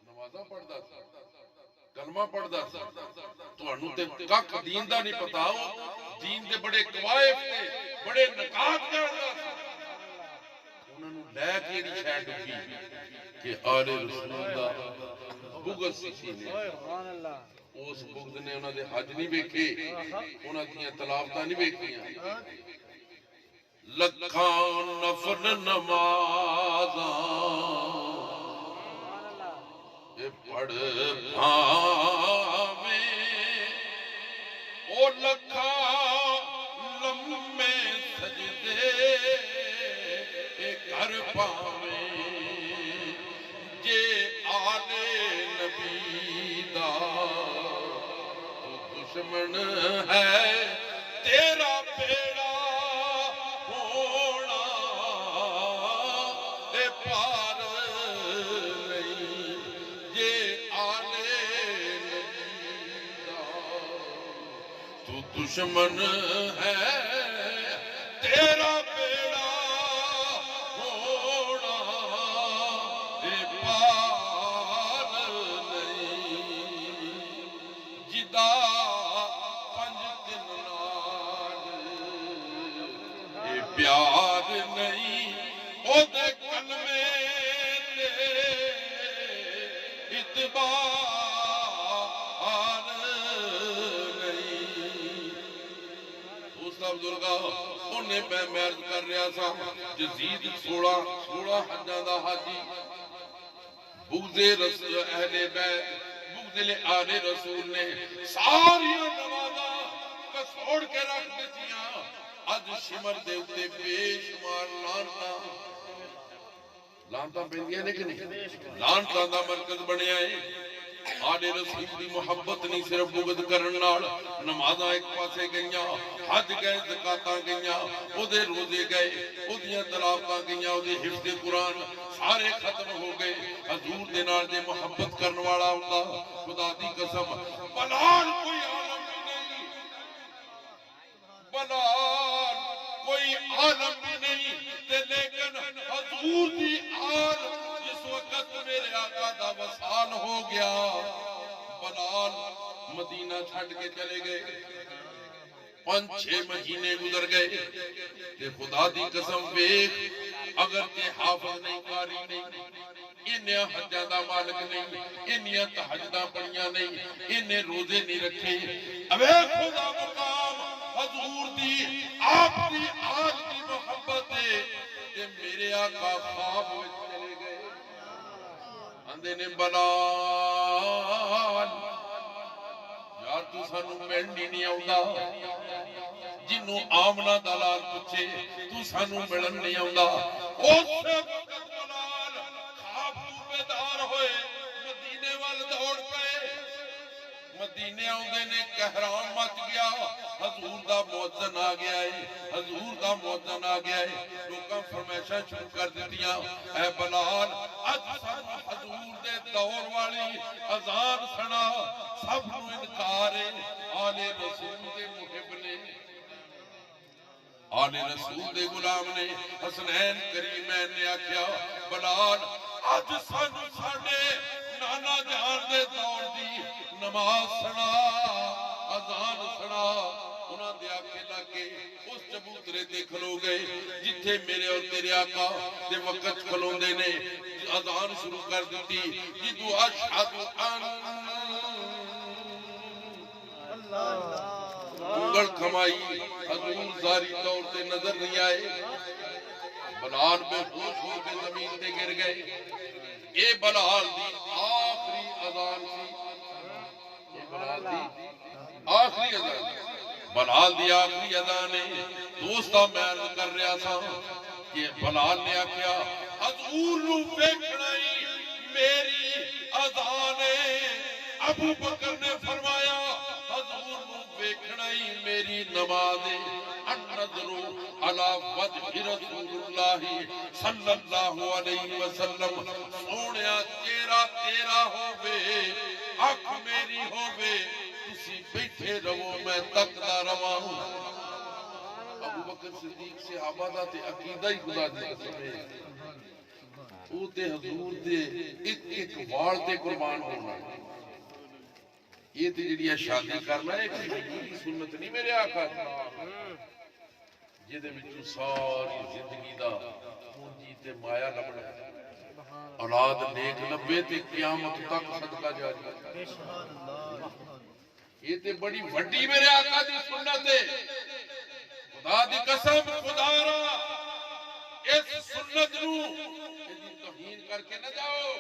نمازہ پڑھتا کلمہ پڑھتا تو انہوں تے کک دین دا نہیں پتا ہو دین دے بڑے قوائف تے بڑے نکات کرتا انہوں نے لے کے نہیں شاید کی کہ آل رسول دا بغض سی نے اس بغض نے انہوں نے حج نہیں بیکھے انہوں نے تلاوتہ نہیں بیکھیاں لکھان نفر نمازاں اے پڑھ بھاویں او لکھان لمے سجدے اے کر پاویں جے آلے نبی دا تو دشمن ہے تیرا بیڑا ہونا اے پار نہیں جے آلے نبی دا تو دشمن ہے تیرا بیڑا ہونا اے پار نہیں جدا پنج دن نال اے پیار نہیں او دے کلمے تے اتبار نہیں دوست عبداللہ انہیں میں عرض کر رہا سا جزید 16 حجاں دا حاجی بغض رسول اہل بیت بغض آل رسول نے ساری نمازاں کسوڑ کے رکھ دیتیاں اج شمر دے اتے بے شمار لانتاں پیندیاں لیکن لانتاں دا مرکز بنیا ہے آل رسول دی محبت نہیں صرف بغض کرن نال نمازاں ایک پاسے گئیاں حج گئے زکاتاں گئیاں او دے روزے گئے او دیاں تلاوتاں گئیاں او دے حفظ قرآن سارے ختم ہو گئے حضور دے نال دے محبت کرن والا ہوندا خدا دی قسم بلال کوئی عالم بھی نہیں بلال کوئی عالم بھی نہیں تے لیکن حضور دی آل جس وقت میرے آقا دا وصال ہو گیا بلال مدینہ چھڑ کے چلے گئے 5-6 مہینے گزر گئے تے خدا دی قسم ویکھ اگر تے حافظ نہیں قاری نہیں انہیں حجاں دا مالک نہیں انہیں تہجداں پڑھیاں نہیں انہیں روزے نہیں رکھے اوے خدا مقام حضور دی آپ دی آج دی محبت ہے کہ میرے آقا خواب میں چلے گئے آندے نے بلال یار تو سانو ملنی نہیں آؤں جنوں آمنہ دلال پوچھے تو سانو ملن نہیں آؤں اس وقت بلال خواب تو بیدار ہوئے مدینے وال دوڑ پے مدینے آؤں نے کہرام مچ گیا حضور دا موذن آ گیا ہے حضور دا موذن آ گیا ہے لوگاں فرمائشاں شروع کر دیتیاں اے بلال اج سانو حضور دے دور والی اذان سنا سب نو انکار ہے آل رسول دے محب نے آل رسول دے غلام نے حسنین کریمین نے آکھیا بلال اج سانو ساڈے نانا جان دے دور دی نماز سنا اذان سنا انہاں دے آکھے لگے اس چبوترے تے کھلو گئے جتھے میرے اور تیرے آقا دے وقت کھلوندے نے اذان شروع کر دیتی جدو اشہد ان انگل کھمائی حضور زاری طور تے نظر نہیں آئے بلال بے ہوش ہو کے زمین تے گر گئے یہ بلال دی آخری اذان سی بلال دی آخری اذان بلال دی آخری اذان ہے دوستہ میں عرض کر رہا تھا کہ بلال نے آکھیا حضور نو ویکھنائی میری اذان ہے ابو بکر نے فرمایا حضور نو ویکھنائی میری نماز ہے النظر علی وجہ رسول اللہ صلی اللہ علیہ وسلم سونیا چہرہ تیرا ہووے اکھ میری ہووے تسی بیٹھے رہو میں تکدا رواں ابو بکر صدیق سے آبادہ تے عقیدہ ہی خدا دی قسم ہے او تے حضور دے ایک ایک وال تے قربان ہونا یہ تے جڑی شادی کرنا ہے کہ سنت نہیں میرے آقا جے دے وچوں ساری زندگی دا پونجی تے مایا لبنا اولاد نیک لبے تے قیامت تک صدقہ جاری یہ تے بڑی وڈی میرے آقا دی سنت ہے خدا دی قسم خدا را اس سنت نو توہین کر کے نہ جاؤ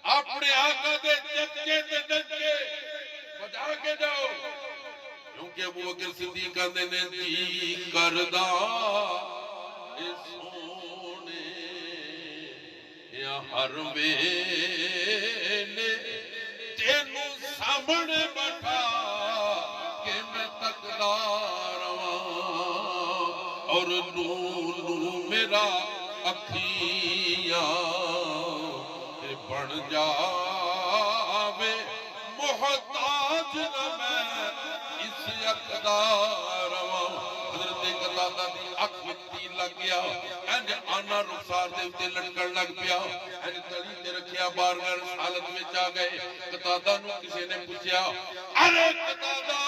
اپنے آقا دے چچے تے ڈنکے بجا کے جاؤ کیونکہ ابو بکر صدیق کہندے نے دی کردا اے سونے یا ہر ویلے تینوں سامنے بٹھا کہ میں تکدا رواں اور نور میرا اکھیاں بن جاوے محتاج نہ میں اس اقدار حضرت قتادہ دی اکھ مٹی لگ گیا انج آنا رخسار دے اتے لٹکن لگ پیا انج تلی تے رکھیا بارگاہ حالت میں آ گئے قتادہ نو کسی نے پوچھا ارے قتادہ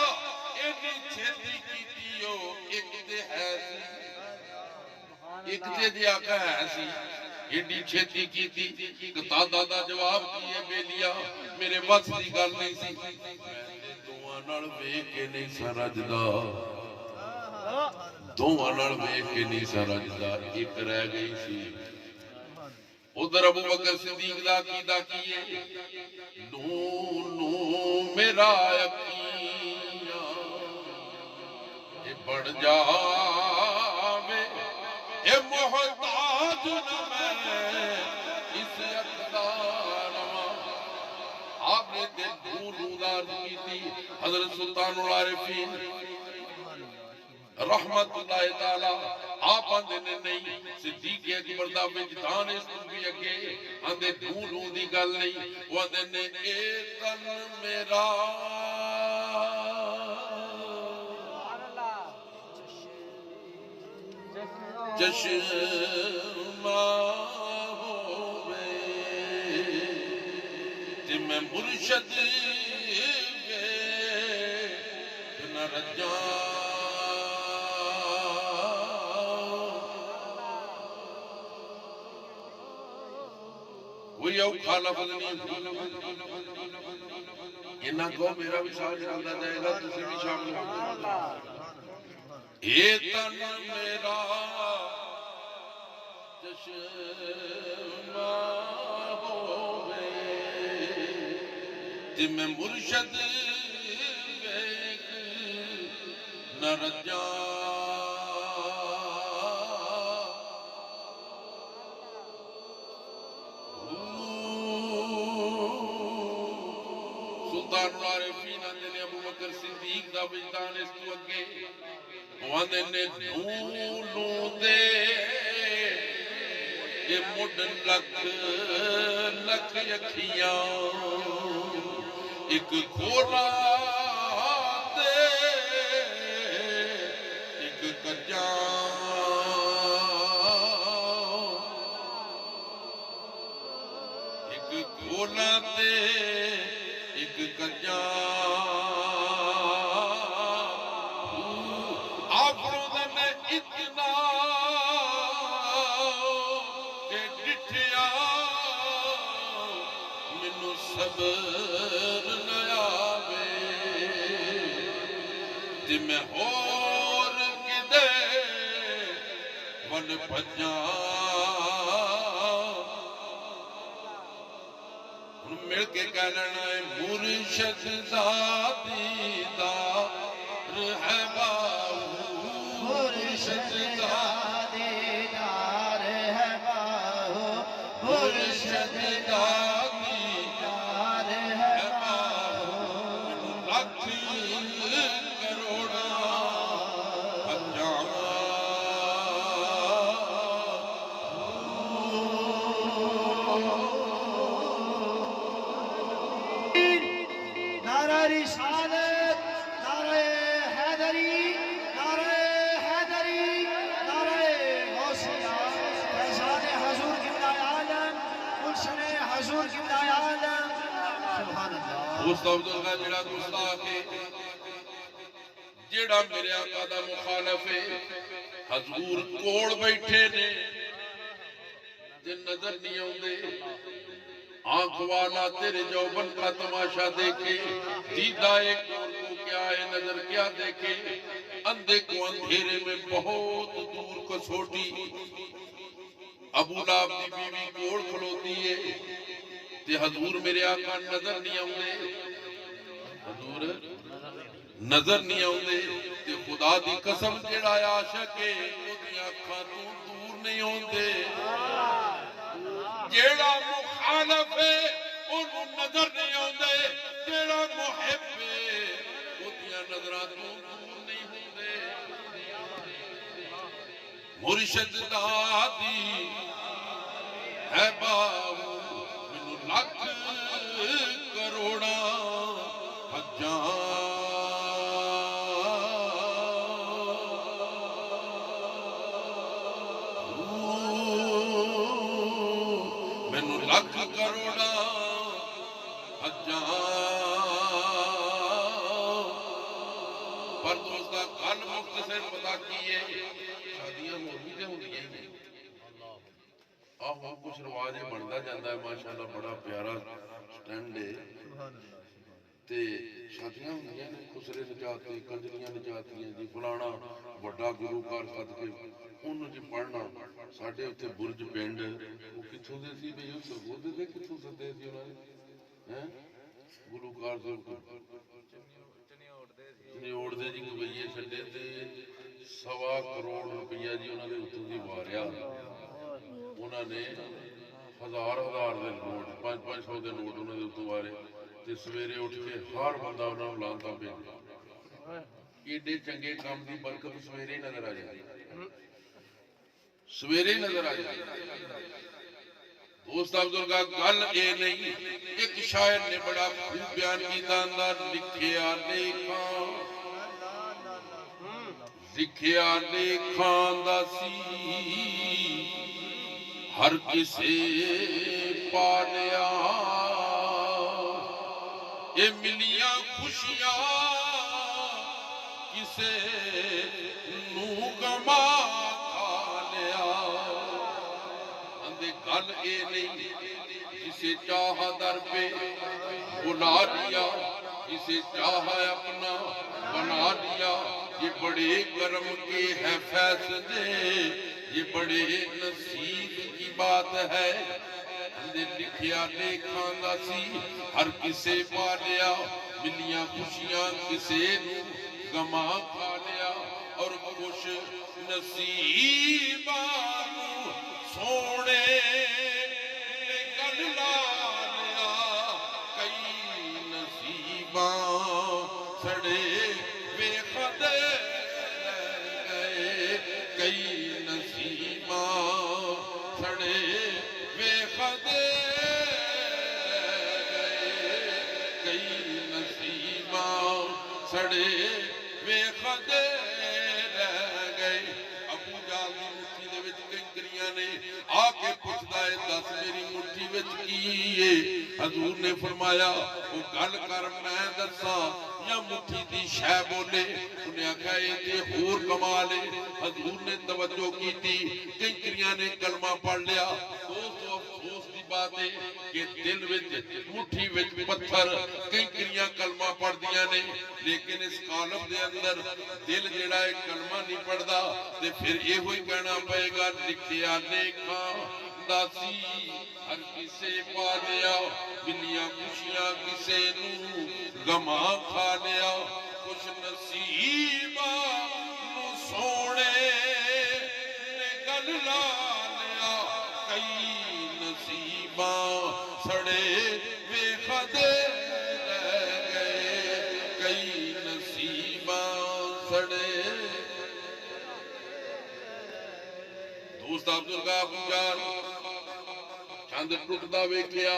اینی چھتی کیتیو ایک تے ہے سی ایک تے دی آقا ہے سی ایڈی چھتی کی تھی قتادہ دا جواب کیے بے لیا میرے وقت دی گل نہیں سی میں دعا نال ویکھ کے نہیں سرجدا دعا نال ویکھ کے نہیں سرجدا ایک رہ گئی سی ادھر ابو بکر صدیق دا عقیدہ کیے نو میرا یقین اے بڑھ جاوے اے محتاج نہ میں اس اقدار آپ نے دل دار کی تھی حضرت سلطان العارفین رحمت اللہ تعالی آپ آندے نے نہیں صدیق اکبر دا وجدان اس کو بھی اگے آندے دھولوں دی گل نہیں وہ آندے نے اے تن میرا چشمہ ہوئے تے میں مرشد نہ رجا کوئی اوکھا لفظ نہیں انہاں کو میرا بھی ساتھ چلتا جائے گا تسی بھی شامل ہو اے تن میرا چشمہ ہوئے تے میں مرشد ویک نہ رجا سلطان العارفین آندے نے ابو بکر صدیق دا وجدان اس تو اگے آندے نے نولوں دے یہ مڈ لکھ لکھ یکھیاں ایک کھولا دے ایک کجاں ایک کھولا دے ایک کجاں آپروں دے میں اتنا صبر نہ آوے تے میں ہور کدے ون بھجاں ہن مل کے کہہ لینا ہے مرشد دا دیدار ہے باؤ مرشد دا دیدار ہے باؤ مرشد دا جڑا گستاخ ہے جڑا میرے آقا دا مخالف ہے حضور کوڑ بیٹھے نے تے نظر نہیں آندے آنکھ والا تیرے جوبن کا تماشا دیکھے دیدہ ایک اور کو کیا ہے نظر کیا دیکھے اندھے کو اندھیرے میں بہت دور کسوٹی ابو لہب دی بیوی کوڑ کھلوتی ہے تے حضور میرے آقا نظر نہیں آندے حضور نظر نہیں آندے تے خدا دی قسم جڑا عاشق ہے اودیاں اکھاں تو دور نہیں ہوندے جڑا مخالف ہے اونوں نظر نہیں آندے جڑا محب ہے اودیاں نظراں تو دور نہیں ہوندے مرشد دا دی ہے باو لکھ کروڑا حجاں مینو لکھ کروڑا حجاں پر دوستا گل مختصر پتا کیے شادیاں موجود ہوندیاں ہیں آہو کچھ رواج بنتا جاتا ہے ماشاءاللہ بڑا پیارا سٹینڈ ہے تے شادیاں ہوندیاں نے خسرے نجاتی کنجریاں نجاتیاں جی فلانا بڑا گلوکار سد کے انہوں جی پڑھنا ساڈے اتنے برج پنڈ وہ کتھوں دے سی بھئی سبو دے کتھوں سدے سی انہوں نے گلوکار سے چنیوڑ دے جی گوئیے چھڈے تے 1.25 کروڑ روپیہ جی انہوں نے اتوں دی واریا انہوں نے ہزار دے نوٹ 500 دے نوٹ انہوں نے اتوں وارے تے سویرے اٹھ کے ہر بندہ انہوں نے لانتا پہ ایڈے چنگے کام دی برکت سویرے نظر آ جائے سویرے نظر آ جائے دوست بزرگا گل اے نہیں ایک شاعر نے بڑا خوب بیان کیتا اندر لکھیا لیکھاں دا سی ہر کسے پالیا اے ملیاں خوشیاں کسے نو گما کھا لیا اندے گل اے نہیں جس جسے چاہا در پہ بلا لیا، جسے چاہا اپنا بنا لیا۔ یہ بڑے کرم کے ہے فیصلے، یہ بڑے نصیب کی بات ہے۔ لکھیا لیکھاں دا سی ہر کسے پا لیا، ملیاں خوشیاں کسے نو گما کھا لیا، اور خوش نصیباں نو سونے نے گل لا لیا۔ کئی نصیباں سڑے بے خدے رہ گئے، کئی نصیباں سڑے بے خدے رہ گئے، کئی نصیباں سڑے بے خدے رہ گئے۔ ابو جہل دی مٹھی دے وچ کنکریاں نے آ کے پوچھدا ہے دس میری مٹھی وچ کی ہے؟ حضور نے فرمایا وہ گل کر میں دساں یا مٹھی دی شے بولے؟ انہیں آکھا یہ تے ہور کمال ہے۔ حضور نے توجہ کی تھی، کنکریاں نے کلمہ پڑھ لیا۔ دوستو افسوس دی بات ہے کہ دل وچ مٹھی وچ پتھر کنکریاں کلمہ پڑھ دیاں نے، لیکن اس کالم دے اندر دل جڑا ہے کلمہ نہیں پڑھدا، تے پھر یہ ہوئی کہنا پئے گا لکھیا لیکھاں دا سی ہر کسے پا لیا، ملیاں خوشیاں کسے نو گما کھا لیا۔ خوش نصیباں نو سونے نے گل لا لیا، کئی نصیباں سڑے بے خدے رہ گئے، کئی نصیباں سڑے۔ دوست عبداللہ ابو جہل چند ٹوٹدا ویکھیا،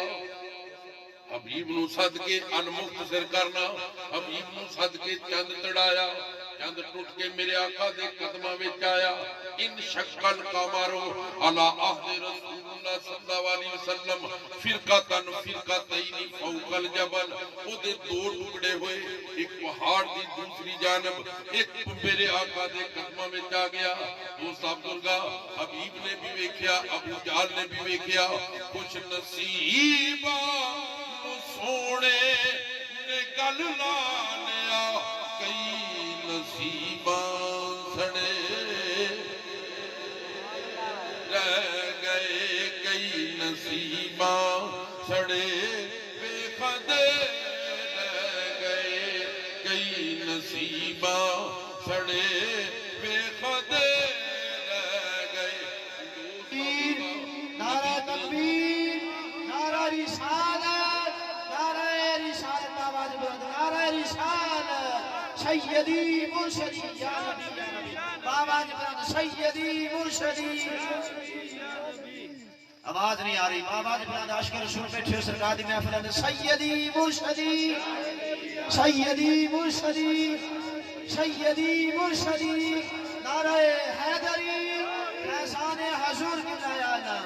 حبیب نو صدقے انمختصر کرنا، حبیب نو صدقے چند تڑایا، چند ٹوٹ کے میرے آقا دے قدمہ وچ آیا۔ ان شکل قمرو علی عہد رسول اللہ صلی اللہ علیہ وسلم فرقتن فرقتین فوق الجبل، او دے دو ٹکڑے ہوئے، ایک پہاڑ دی دوسری جانب، ایک میرے آقا دے قدمہ وچ آ گیا۔ دوست عبداللہ حبیب نے بھی ویکھیا، ابو جہل نے بھی ویکھیا۔ خوش نصیباں سونے نے گل لا لیا، کئی نصیباں سڑے رہ گئے، کئی نصیباں سڑے بے خدے رہ گئے، کئی نصیباں سڑے بے خدے رہ گئے۔ نعرہ تکبیر، نعرہ رسالت، نعرہ رسالت، آواز بلند، نعرہ رسالت، سیدی مرشدی یا نبی یا نبی، آواز بلند، سیدی مرشدی۔ آواز نہیں آ رہی، آواز بلند، عاشق رسول بیٹھے سرکار دی محفل اندر، سیدی مرشدی، سیدی مرشدی، سیدی مرشدی، نعرہ حیدری، فیضان حضور کی نایانا۔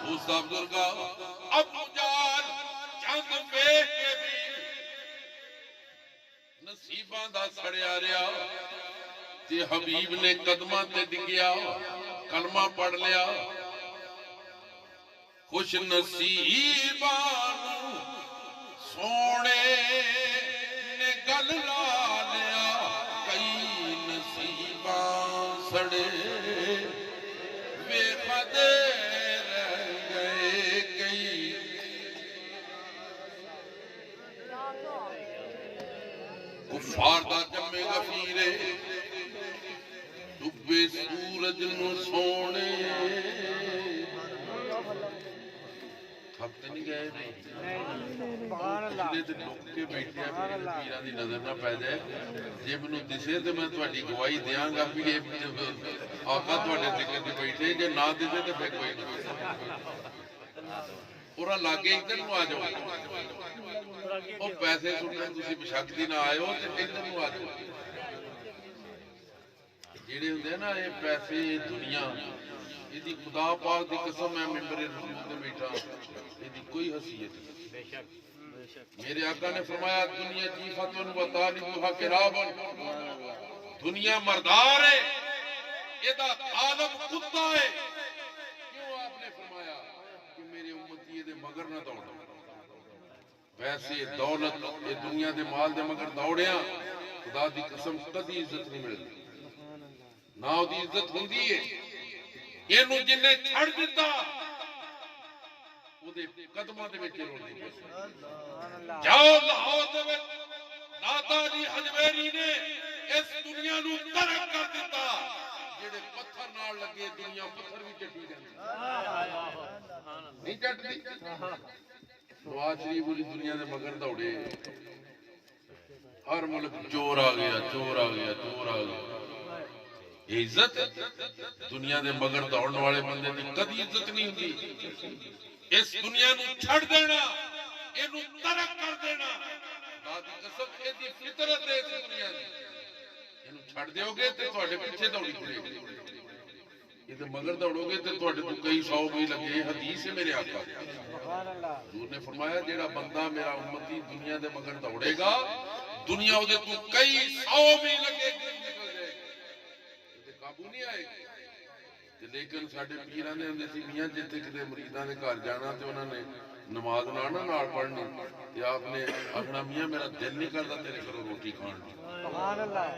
دوست عبداللہ ابو جہل چند ویکھ کے بھی نصیباں دا سڑیا رہیا، تے حبیب نے قدماں تے ڈگیا، کلمہ پڑھ لیا۔ خوش نصیباں نو سونے نے گل لا لیا، کئی نصیباں سڑے بے خدے رہ گئے، کئی کفار دا جمع غفیرے ڈبے سورج نو سونے۔ تھک نہیں گئے جلے تے لوگ کے بیٹھے ہیں، پیران دی نظر نہ پہ جائے، جے منو دسے تے میں تواڈی گواہی دیاں گا بھی آقا تواڈے ذکر تے بیٹھے، جے نہ دسے تے پھر کوئی نہیں۔ اور لاگے ادھر نو آ جاؤ، او پیسے سننے تسی بشک دی نہ آئے ہو تے ادھر نو آ جاؤ۔ جڑے ہوندے نا یہ پیسے دنیا، یہ خدا پاک دی قسم ہے، ممبر رسول تے بیٹھا، یہ کوئی حیثیت نہیں۔ میرے آقا نے فرمایا دنیا جیفتن و طالبها کرابن، دنیا مردار ہے، یہ طالب کتا ہے۔ کیوں آپ نے فرمایا کہ میرے امتی دے مگر نہ دوڑ پیسے دولت یہ دنیا دے مال دے مگر دوڑیاں خدا دی قسم کدی عزت نہیں ملتی نہ دی عزت ہوندی ہے اینو جن نے چھڑ دیتا اودے قدماں دے وچ روندی پئی جاؤ لاہور دے وچ داتا جی حجویری نے اس دنیا نو ترک کر دیتا جڑے پتھر نال لگے دنیا پتھر بھی چٹی جاندی نہیں چٹدی نواز شریف پوری دنیا دے مگر دوڑے ہر ملک چور آ گیا چور آ گیا چور آ گیا یہ عزت دنیا دے مگر دوڑنے والے بندے دی کدی عزت نہیں ہوندی اس دنیا نو چھڑ دینا اینو ترک کر دینا دادی قسم اے دی فطرت ہے اس دنیا دی اینو چھڑ دیو گے تے تواڈے پیچھے دوڑی پھرے گی یہ تے مگر دوڑو گے تے تواڈے تو کئی سو بھی لگے حدیث ہے میرے آقا سبحان اللہ حضور نے فرمایا جیڑا بندہ میرا امتی دنیا دے مگر دوڑے گا دنیا دے تو کئی سو بھی لگے گی نکل جائے گی تے قابو نہیں آئے گی لیکن ساڈے پیراں نے ہوندے سی میاں جتھے کتے مریداں دے گھر جانا تے انہاں نے نماز نال پڑھنی تے آپ نے آخنا میاں میرا دل نہیں کردا تیرے گھروں روٹی کھان دی سبحان اللہ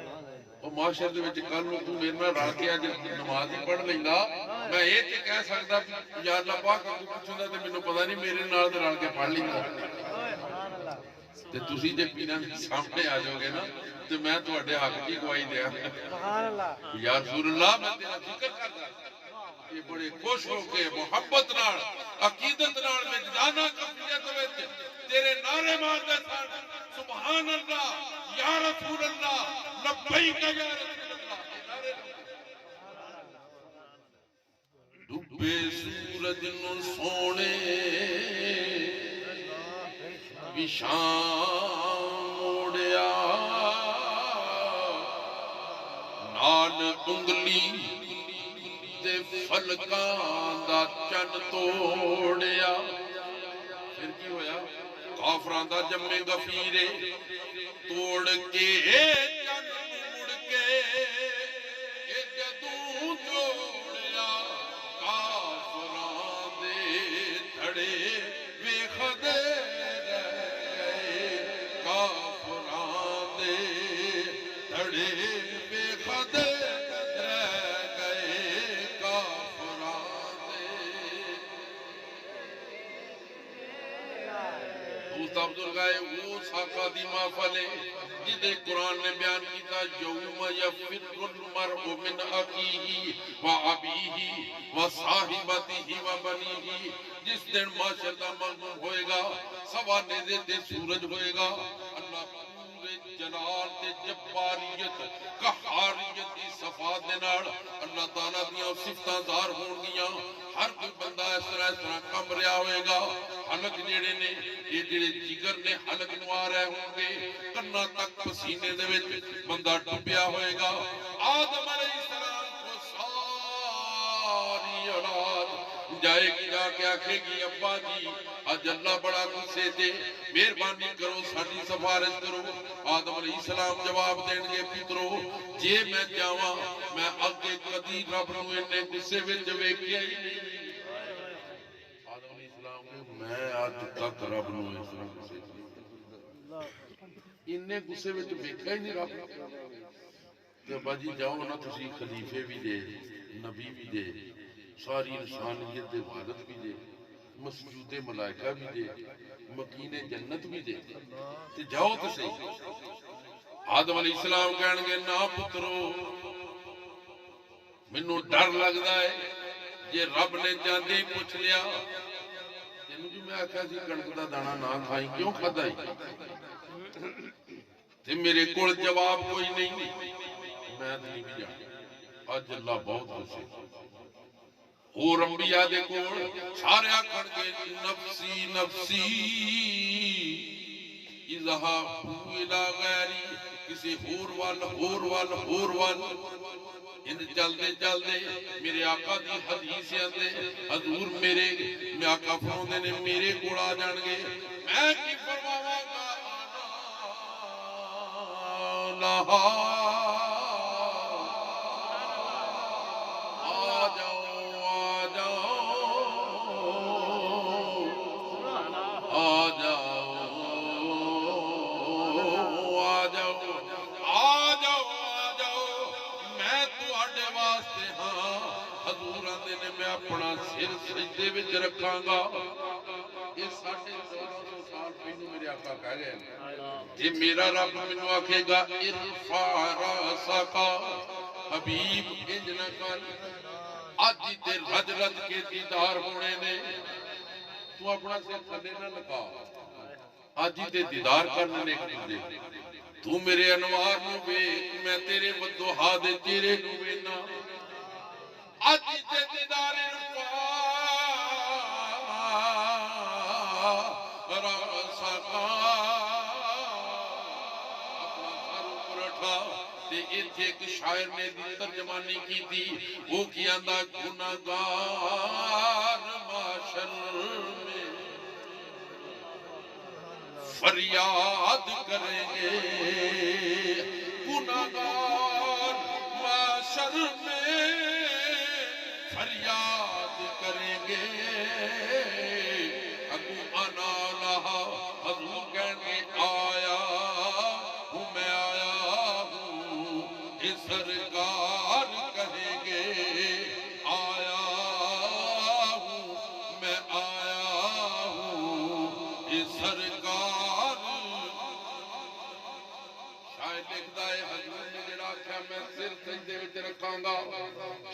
او معاشرے دے وچ کل نوں تو میرے نال رل کے اج نماز ہی پڑھ لیندا میں اے تے کہہ سکدا یا اللہ پاک کو پوچھدا تے مینوں پتہ نہیں میرے نال تے رل کے پڑھ لیندا سبحان اللہ تے تسی جے پیراں دے سامنے آ جاؤ گے نا تے میں تواڈے حق دی گواہی دیا سبحان اللہ یا رسول اللہ میں تیرا ذکر کردا یہ بڑے خوش ہو کے محبت نال عقیدت نال وجدانہ کفیت وچ تیرے نعرے ماردے سن سبحان اللہ یا رسول اللہ لبیک یا رسول اللہ ڈوبے سورج نو سونے بشام موڑیا نال انگلی فلکان دا چن توڑیا پھر کی ہویا کافران دا جمع غفیرے توڑ کے چن مڑ کے جدوں جوڑیا کافران دے دھڑے ویکھدے رہ گئے کافران دے دھڑے ویکھدے عبدالغائے وہ ساقہ دی محفل ہے جدے قرآن نے بیان کیتا یوم یفر المرء من اخیہ و ابیہ و صاحبتہ و بنیہ جس دن معاشر کا منظور ہوئے گا سوانے دے سورج ہوئے گا اللہ پورے جلال تے جباریت قہاریت دی صفات دے نال اللہ تعالیٰ دیاں صفتاں ظاہر ہون گیاں ہر کوئی بندہ اس طرح کم رہا ہوئے گا حلق جیڑے نے یہ جیڑے جگر نے حلق نو آ رہے ہوں گے کنہ تک پسینے دے وچ بندہ ڈوبیا ہوئے گا آدم علیہ السلام کو ساری اولاد جائے گی جا کے آکھے گی ابا جی آج اللہ بڑا غصے تے مہربانی کرو ساری سفارش کرو آدم علیہ السلام جواب دین گے پترو جے میں جاواں میں اگے کدی رب نو انے غصے وچ ویکھیا ہی نہیں آدم علیہ السلام نے میں آج تک رب نو اس طرح غصے انے غصے وچ ویکھیا ہی نہیں رب تے ابا جی جاؤ نا تسی خلیفے بھی دے نبی بھی دے ساری انسانیت دے عبادت بھی دے مسجود ملائکہ بھی دے مکین جنت بھی دے تے جاؤ تے صحیح آدم علیہ السلام کہن گے نا پترو مینوں ڈر لگدا ہے جے رب نے جاندے ہی پوچھ لیا تینوں جو میں آکھیا سی کڑک دا دانا نہ کھائیں کیوں کھدا ہی تے میرے کول جواب کوئی نہیں میں نہیں بھی جانا اج اللہ بہت خوشی اور انبیاء دے کول سارے آکھن گے نفسی نفسی اذهبوا الى غیری کسی ہور وال ان چلدے چلدے میرے آقا دی حدیث آندے حضور میرے میں آقا فرماندے نے میرے کول آ جان گے میں کی فرماواں گا آنا جاؤ آ جاؤ آ جاؤ میں تواڈے واسطے ہاں حضور آندے نے میں اپنا سر سجدے وچ رکھاں گا یہ 1450 سال پہلو میرے آقا کہہ گئے جی میرا رب مینوں آکھے گا ارفع راسک حبیب انج نہ کر اج تے رج رج کے دیدار ہونے نے تو اپنا سر تھلے نہ لگا اج تے دیدار کرنے نے دے تو میرے انوار نو ویکھ میں تیرے ودوحا دے چہرے نو ویکھنا اج تے دیدار ایک شاعر نے دی ترجمانی کی تھی وہ کیا دا گناہگار معاشر میں فریاد کریں گے گناہگار معاشر میں فریاد کریں گے اگو انا لہا حضور کہنے آیا ہوں میں آیا ہوں سرکار کہیں گے آیا ہوں میں آیا ہوں یہ سرکار شاید لکھتا ہے حضور نے جڑا کیا میں سر سجدے وچ رکھاں گا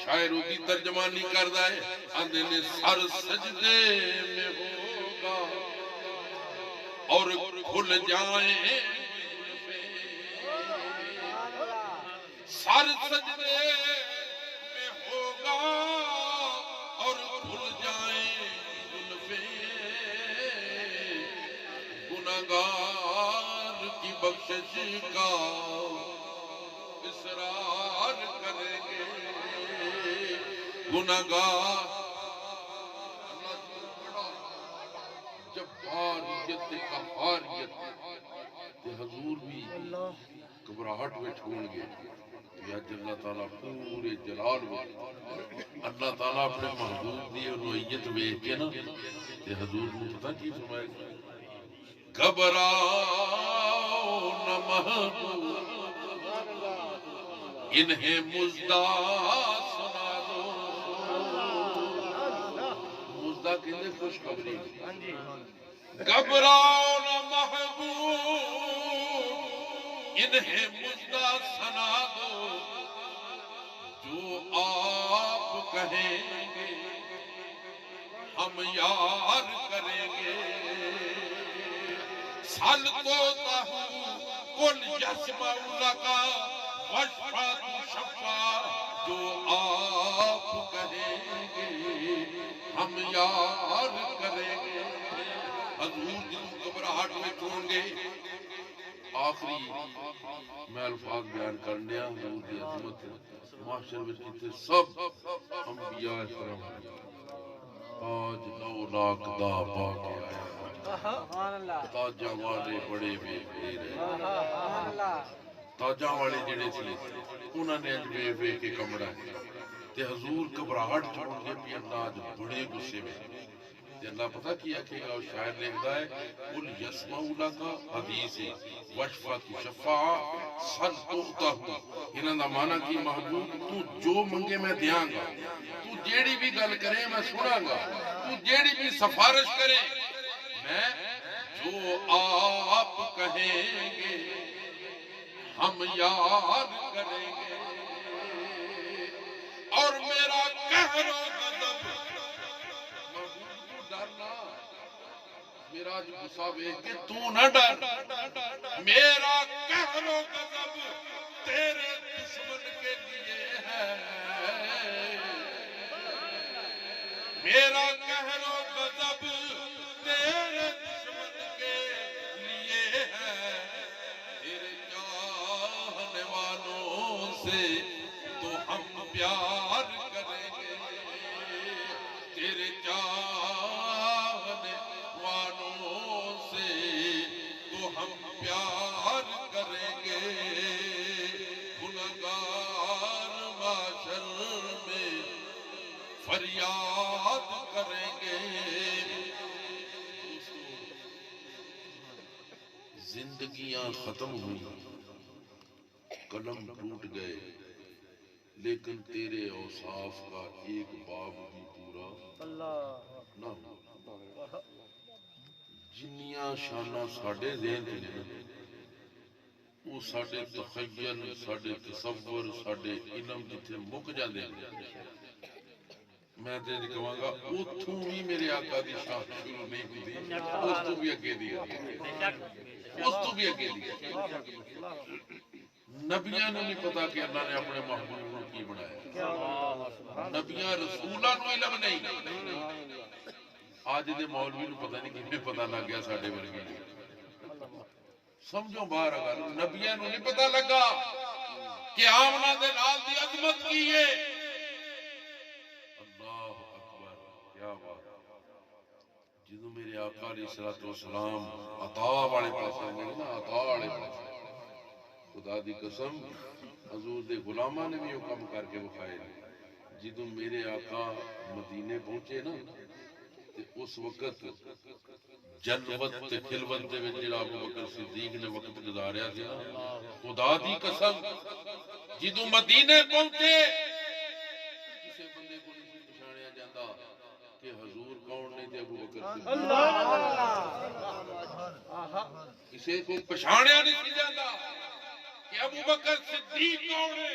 شاعر کی ترجمانی کردا ہے اندے نے سر سجدے میں ہوگا اور کھل جائیں سر سجدے میں ہوگا اور کھل جائیں زلفیں گناہگار کی بخشش کا اصرار کریں گے گناہگار جباریت قہاریت حضور بھی گھبراہٹ میں چھوڑ گئے یا اللہ تعالیٰ پورے جلال میں اللہ تعالیٰ اپنے محبوب دی انویت ویکھ کے نا تے حضور نے پتہ کی فرمایا گھبراؤ نہ محبوب انہیں مزدہ سنا دو مزدہ کہنے خوشخبری گھبراؤ نہ محبوب انہیں مجدہ سنا دو جو آپ کہیں گے ہم یار کریں گے سل تو تہو کل یسمع لگا وشفا تو شفا جو آپ کہیں گے ہم یار کریں گے حضور دل گھبراہٹ میں چھوڑ گے آخری میں الفاظ بیان کرنے حضور کی عظمت معاشر میں کیتے سب انبیاء کرام آج 9 لاکھ دا پاکے تاجہ والے بڑے بے رہے تاجہ والے جڑے تھے انہوں نے بے بے کے کمڑا ہے تے حضور گھبراہٹ چھوڑ کے بھی اللہ آج بڑے غصے میں اللہ پتہ کیا کہ گا شاعر لکھتا ہے قل یسمع لگا حدیث وشفا کی شفا سل تغتا ہوں انہاں دا معنی کی محبوب تو جو منگے میں دیاں گا تو جیڑی بھی گل کرے میں سنا گا تو جیڑی بھی سفارش کرے میں جو آپ کہیں گے ہم یاد کریں گے اور میرا قہر و غضب میرا جو غصہ دیکھ کے تو نہ ڈر میرا قہر و غضب تیرے دشمن کے لیے ہے میرا قہر و غضب تیرے دشمن کے لیے ہے تیرے چاہنے والوں سے تو ہم پیار کریں گے تیرے چاہنے والوں سے تو ہم پیار کریں گے گنہگار معاشر میں فریاد کریں گے زندگیاں ختم ہوئی قلم ٹوٹ گئے لیکن تیرے اوصاف کا ایک باب بھی پورا نہ ہوا۔ جنیاں شاناں ساڈے ذہن تے نے وہ ساڈے تخیل ساڈے تصور ساڈے علم جتھے مک جاندے نے میں تے کہاں گا اتھوں بھی میرے آقا دی شان شروع نہیں ہوتی اس تو بھی اگے دی اس تو بھی اگے دی نبیاں نے نہیں پتا کہ اللہ نے اپنے محبوب کو کی بنایا نبیاں رسولاں نو علم نہیں آج دے مولوی نو پتہ نہیں کیویں پتہ لگ گیا ساڈے ورگے سمجھو باہر اگر نبیاں نو نہیں پتہ لگا کہ آمنہ دے نال دی عظمت کی ہے اللہ اکبر کیا بات جدوں میرے آقا علیہ الصلوۃ والسلام عطا والے پاسے میں نا عطا والے پاسے خدا دی قسم حضور دے غلاماں نے بھی وہ کم کر کے بخائے جدوں میرے آقا مدینے پہنچے نا تے اس وقت جلوت تے خلوت دے وچ جڑا ابو بکر صدیق نے وقت گزاریا سی خدا دی قسم جدوں مدینے پہنچے کسے بندے کو نہیں پہچانیا جاندا کہ حضور کون نے تے ابو بکر کسے کو پہچانیا نہیں جاندا کہ ابو بکر صدیق کون ہے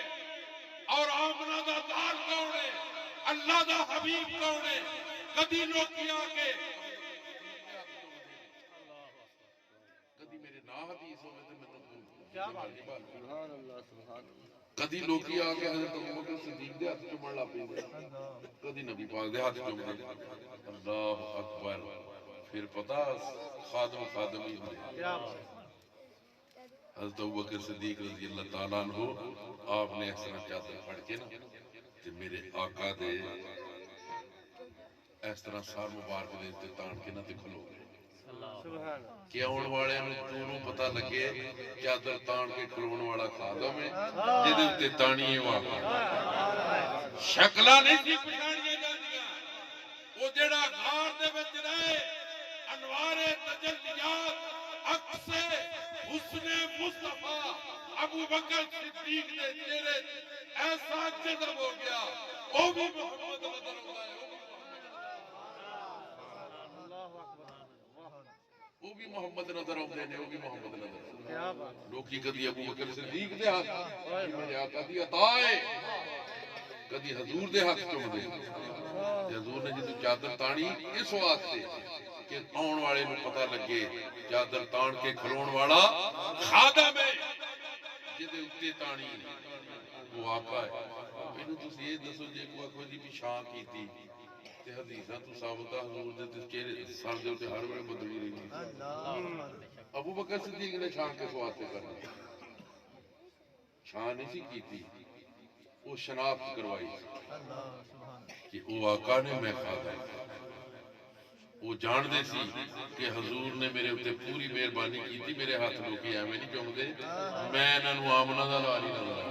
اور آمنہ دا لال کون ہے اللہ دا حبیب کون ہے کدی لوکی آکے کدی میرے نا حدیث ہوئے تھے میں کدی لوکی آکے حضرت ابو بکر صدیق دے ہاتھ چومن لا پے کدی نبی پاک دے ہاتھ چومن اللہ اکبر پھر پتہ خادم ہی ہوئے حضرت ابو بکر صدیق رضی اللہ تعالیٰ عنہ آپ نے اس طرح چادر پھڑ کے نا کہ میرے آقا دے اس طرح سار مبارک دے تے تان کے نہ تے کھلو گئے کہ آن والے نوں پتہ لگے چادر تان کے کھلون والا خادم ہے جدے تے تانی ہے واقعا شکلاں نہیں سی پچھاڑیاں جاندیاں او جڑا غار دے وچ رہے انوار تجلیات عکس حسن مصطفیٰ ابو بکر صدیق دے چہرے ایسا جذب ہو گیا او بھی محمد نظر آتا ہے وہ بھی محمد نظر آتے ہیں وہ بھی محمد نظر لوکی کدی ابو بکر صدیق دے ہاتھ میرے آقا دی عطا ہے کدی حضور دے ہاتھ چوم دے حضور نے جدو چادر تانی اس واسطے کہ آن والے نو پتہ لگے چادر تان کے کھلون والا خادم ہے جدے اتے تانی وہ آقا ہے اینو تسی یہ دسو جے کوئی دی بھی شان کیتی تے حدیثاں تو ثابت حضور دے چہرے سر دے تے ہر ویلے بدلی رہی ابو بکر صدیق نے شان کے واسطے کرنا شان نہیں کیتی وہ شناخت کروائی کہ وہ آقا نے میں خادم وہ جان دے سی کہ حضور نے میرے اوتے پوری مہربانی کی تھی میرے ہاتھ لوکی ایویں نہیں چوم دے میں انہاں نوں آمنہ دا لال ہی نظر آیا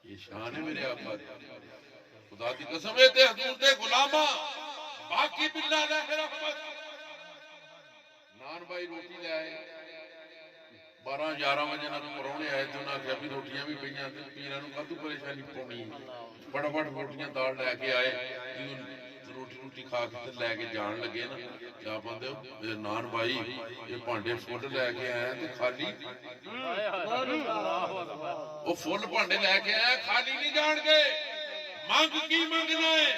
یہ شان ہے میرے آقا خدا دی قسم ہے تے حضور دے غلاماں باقی باللہ علیہ رحمت نان بھائی روٹی لے آئے 12-11 بجے نال پرونے آئے تے انہاں کہ ابھی روٹیاں بھی پئیاں تے پیراں نوں کدو پریشانی پونی فٹافٹ روٹیاں دال لے کے آئے روٹی کھا کے لے کے جان لگے نا کیا بندے نان بھائی یہ بھانڈے فل لے کے آئے تے خالی وہ فل بھانڈے لے کے آئے خالی نہیں جان گے مانگ کی منگنا ہے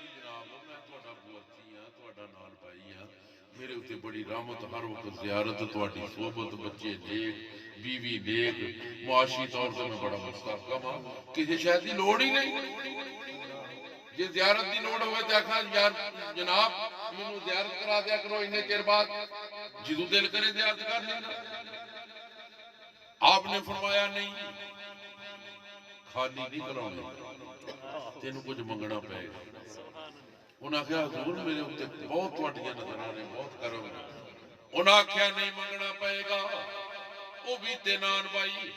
جناب میں تہاڈا بوتی ہاں تہاڈا نال بھائی ہاں میرے اوتے بڑی رحمت ہر وقت زیارت تہاڈی صحبت بچے نیک بیوی نیک معاشی طور سے میں بڑا مستحکم ہاں کسی شے دی لوڑ ہی نہیں جی زیارت دی لوڑ ہوئے تے آکھاں یار جناب مینوں زیارت کرا دیا کرو اتنے چیر بعد جدوں دل کرے زیارت کر لینا آپ نے فرمایا نہیں خالی نہیں کراؤں تینوں کچھ منگنا پائے گا انہاں آکھیا حضور میرے اوتے بہت واٹیاں نظر آ رہے بہت کرم انہاں آکھیا نہیں منگنا پائے گا وہ بھی تے نان بھائی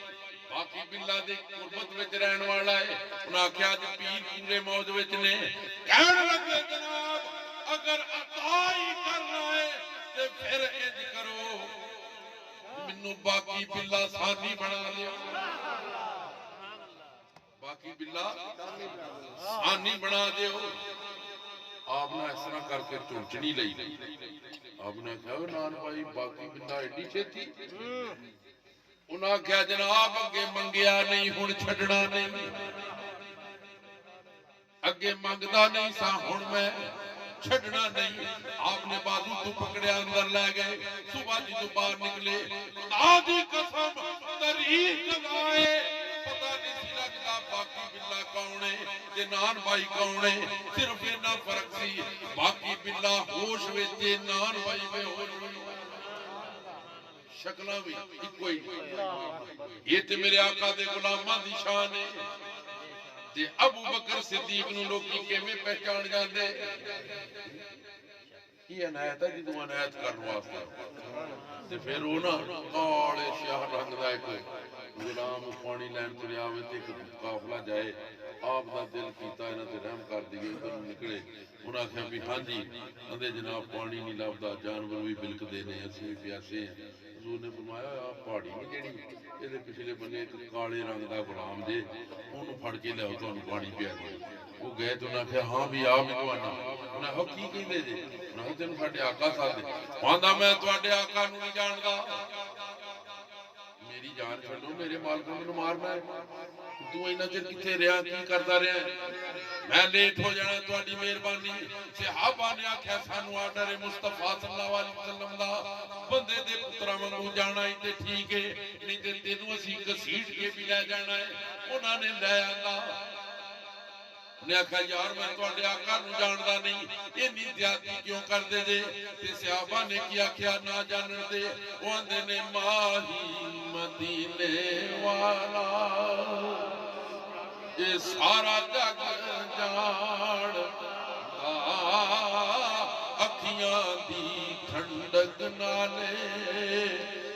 باقی باللہ دے قربت وچ رہن والا ہے انہاں آکھیا جی پیر پورے موج وچ نے کہن لگے جناب اگر عطا ہی کرنا ہے تے پھر انج کرو مینوں باقی بلا ثانی بنا لیا باقی بلا ثانی بنا دیو آپ نے اس طرح کر کے چونچنی لئی آپ نے کہا نان بھائی باقی بلا ایڈی چھتی انہاں کہا جناب اگے منگیا نہیں ہن چھڈنا نہیں اگے منگدا نہیں سا ہن میں چھڈنا نہیں آپ نے بازو تو پکڑیا اندر لے گئے صبح جی تو باہر نکلے خدا دی قسم طریق لگائے پتہ نہیں سی لگدا باقی بلا کون ہے تے نان بھائی کون ہے صرف اتنا فرق سی باقی بلا ہوش وچ نان بھائی بے ہوش شکلاں بھی اکو ہی یہ تے میرے آقا دے غلاماں دی شان ہے تے ابو بکر صدیق نو لوکی کیویں پہچان جاندے یہ عنایت ہے جدوں عنایت کرن واسطے تے پھر او نا کالے سیاہ رنگ دا ایک غلام پانی لین تریا ہوئے تے ایک قافلہ جائے آپ دا دل کیتا انہاں تے رحم کر دیئے ادھر نکلے انہاں کہا بھی ہاں جی اندے جناب پانی نہیں لبدا جانور بھی بلک دینے اسی بھی پیاسے ہیں حضور نے فرمایا آپ پہاڑی نہیں جیڑی یہ پچھلے بنے ایک کالے رنگ دا غلام جے انہوں پھڑ کے لے تو پانی پیا دے وہ گئے تو انہاں کہا ہاں بھی آپ تو آنا انہاں کہا کی کہیں دے جے انہاں کہا تینوں ساڑھے آقا ساتھ دے وہاں میں تو آڈے آقا نو نہیں جاندا میری جان چھڑو میرے مال کو میں مارنا ہے تو اینا چر کتے رہا کی کرتا رہا ہے میں لیٹ ہو جانا تو آڈی مہربانی صحابہ نے آکھیا سانو آڈر مصطفیٰ صلی اللہ علیہ وسلم دا بندے دے پترہ منگو جانا ہی تے ٹھیک ہے نہیں تے تینوں اسی کسیٹ کے بھی لے جانا ہے انہاں نے لے آنا نے آکھا یار میں تو آڈے آقا نو جاندہ نہیں یہ نہیں دیاتی کیوں کر دے دے تے صحابہ نے کیا کیا نہ جانن دے وہ اندے نے ماہی مدینے والا یہ سارا جگ جان اکھیاں دی ٹھنڈک نالے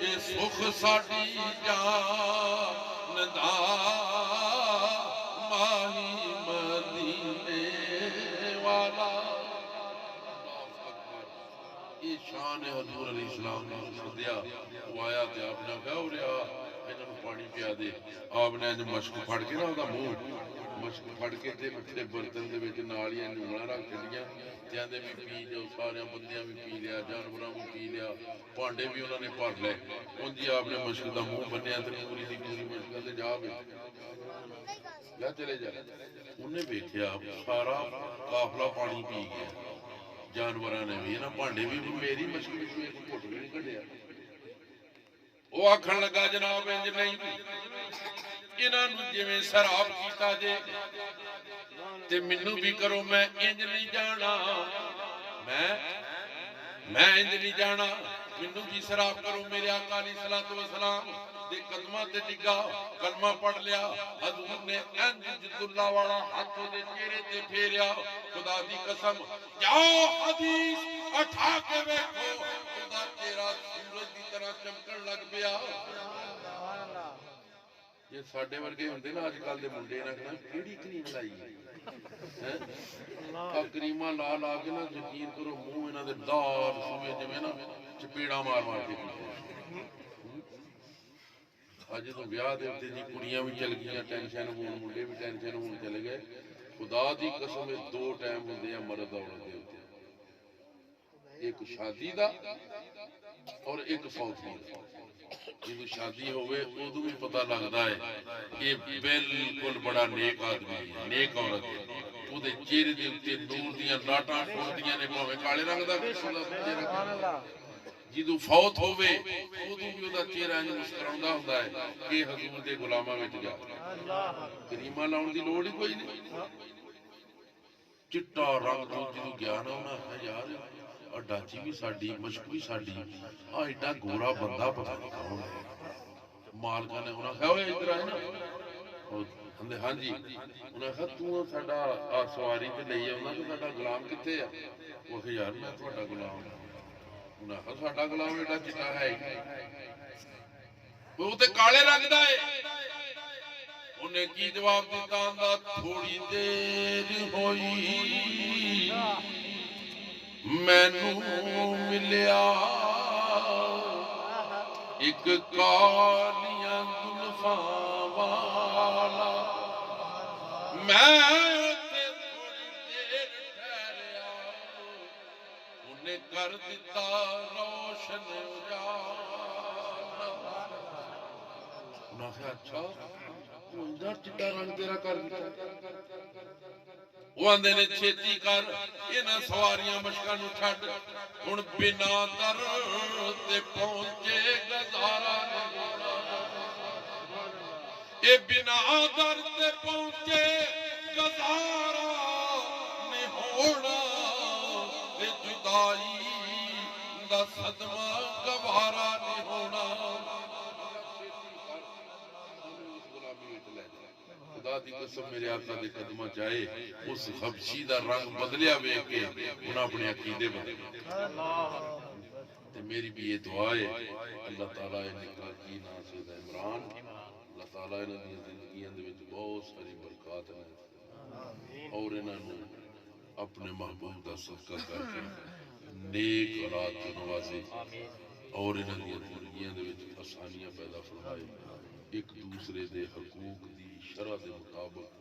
یہ سکھ ساڑی جان دا ماہی مدینے والا یہ شان حضور علیہ السلام نے سدیا وہ آیا تے آپ نے کہا ہو رہا انہوں پانی پیا دے آپ نے مشک پھڑ کے نہ ہوتا منہ مشک پھڑ کے تے مٹھے برتن دے وچ نالیاں نونا رکھ چھڑیاں تے دے بھی پی جو سارے بندیاں بھی پی لیا جانوراں بھی پی لیا پانڈے بھی انہوں نے بھر لے ان جی آپ نے مشک دا منہ بنیا تے پوری دی پوری مشک تے جا بھی یا چلے جا انہیں بیٹھیا سارا قافلہ پانی پی گیا جانوراں نے بھی نا پانڈے بھی میری مشک وچ ایک گھٹ بھی نہیں کڈیا وہ آکھن لگا جناب انج نہیں انہاں نو جویں سراب کیتا جے تے مینوں بھی کرو میں انج نہیں جانا میں انج نہیں جانا مینوں بھی سراب کرو میرے آقا علیہ الصلوۃ والسلام دے قدماں تے ڈگا کلمہ پڑھ لیا حضور نے انج جد اللہ والا ہاتھ دے چہرے تے پھیریا خدا دی قسم جاؤ حدیث اٹھا کے دیکھو خدا تیرا سورج دی طرح چمکن لگ پیا یہ ساڈے ورگے ہوندے نا اج کل دے منڈے نہ کہنا کیڑی کریم لائی ہے کریماں لا لا کے نا یقین کرو منہ انہاں دے دار سوئے جویں نا چپیڑا مار مار کے اج تو بیاہ دے تے جی کڑیاں بھی چل گئیاں ٹینشن ہون منڈے بھی ٹینشن ہون چلے گئے خدا دی قسم دو ٹائم ہوندے ہیں مرد عورت دے اوتے ایک شادی دا اور ایک فوتی دا جب شادی ہوئے ادو بھی پتہ لگتا ہے یہ بالکل بڑا نیک آدمی ہے نیک عورت ہے وہ چہرے دے اوتے نور دیاں لاٹاں ٹھردیاں نے بھاویں کالے رنگ دا چہرہ جدو فوت ہوئے ادو بھی وہ چہرہ انج مسکراؤندا ہوندا ہے کہ حضور دے غلاماں وچ جا کریماں لاؤن دی لوڑ ہی کوئی نہیں چٹا رنگ تو جدو گیا نا انہاں کہا یار اور ڈاچی بھی ساڑی مشک بھی ساڑی ایڈا گورا بندہ پتہ نہیں کون ہے مالکہ نے انہاں کہا ہوئے ادھر آئے نا ہاں جی انہاں کہا تو ساڑا سواری تے لئیے انہاں تو ساڑا غلام کتے ہے وہ کہا یار میں تو ساڑا غلام انہاں کہا ساڑا غلام ایڈا چٹا ہے وہ تے کالے رنگ دا ہے انہیں کی جواب دیتا اندھا تھوڑی دیر ہوئی مینوں ملیا ایک کالیاں زلفاں والا میں تے تھوڑی دیر ٹھہریا انہیں کر دیتا روشن اجالا انہاں کہا اچھا وہ اندر چٹا رنگ تیرا کر دیتا وہ آندے نے چھیتی کر انہاں سواریاں مشکاں نو چھڈ ہن بنا در تے پہنچے گزارا اے بنا در تے پہنچے گزارا نہیں ہونا اے جدائی دا صدمہ گوارا نہیں ہونا خدا دی قسم میرے آقا دے قدمہ جائے اس خبشی دا رنگ بدلیا بے کے انہاں اپنے عقیدے بدلے تے میری بھی یہ دعا ہے اللہ تعالیٰ نکاح کی ناصر عمران اللہ تعالیٰ انہاں دی زندگیاں دے وچ بہت ساری برکات ہیں اور انہاں نو اپنے محبوب دا صدقہ کر کے نیک اولاد کو نوازے اور انہاں دی زندگیاں دے وچ آسانیاں پیدا فرمائے ایک دوسرے دے حقوق دی شرع دے مطابق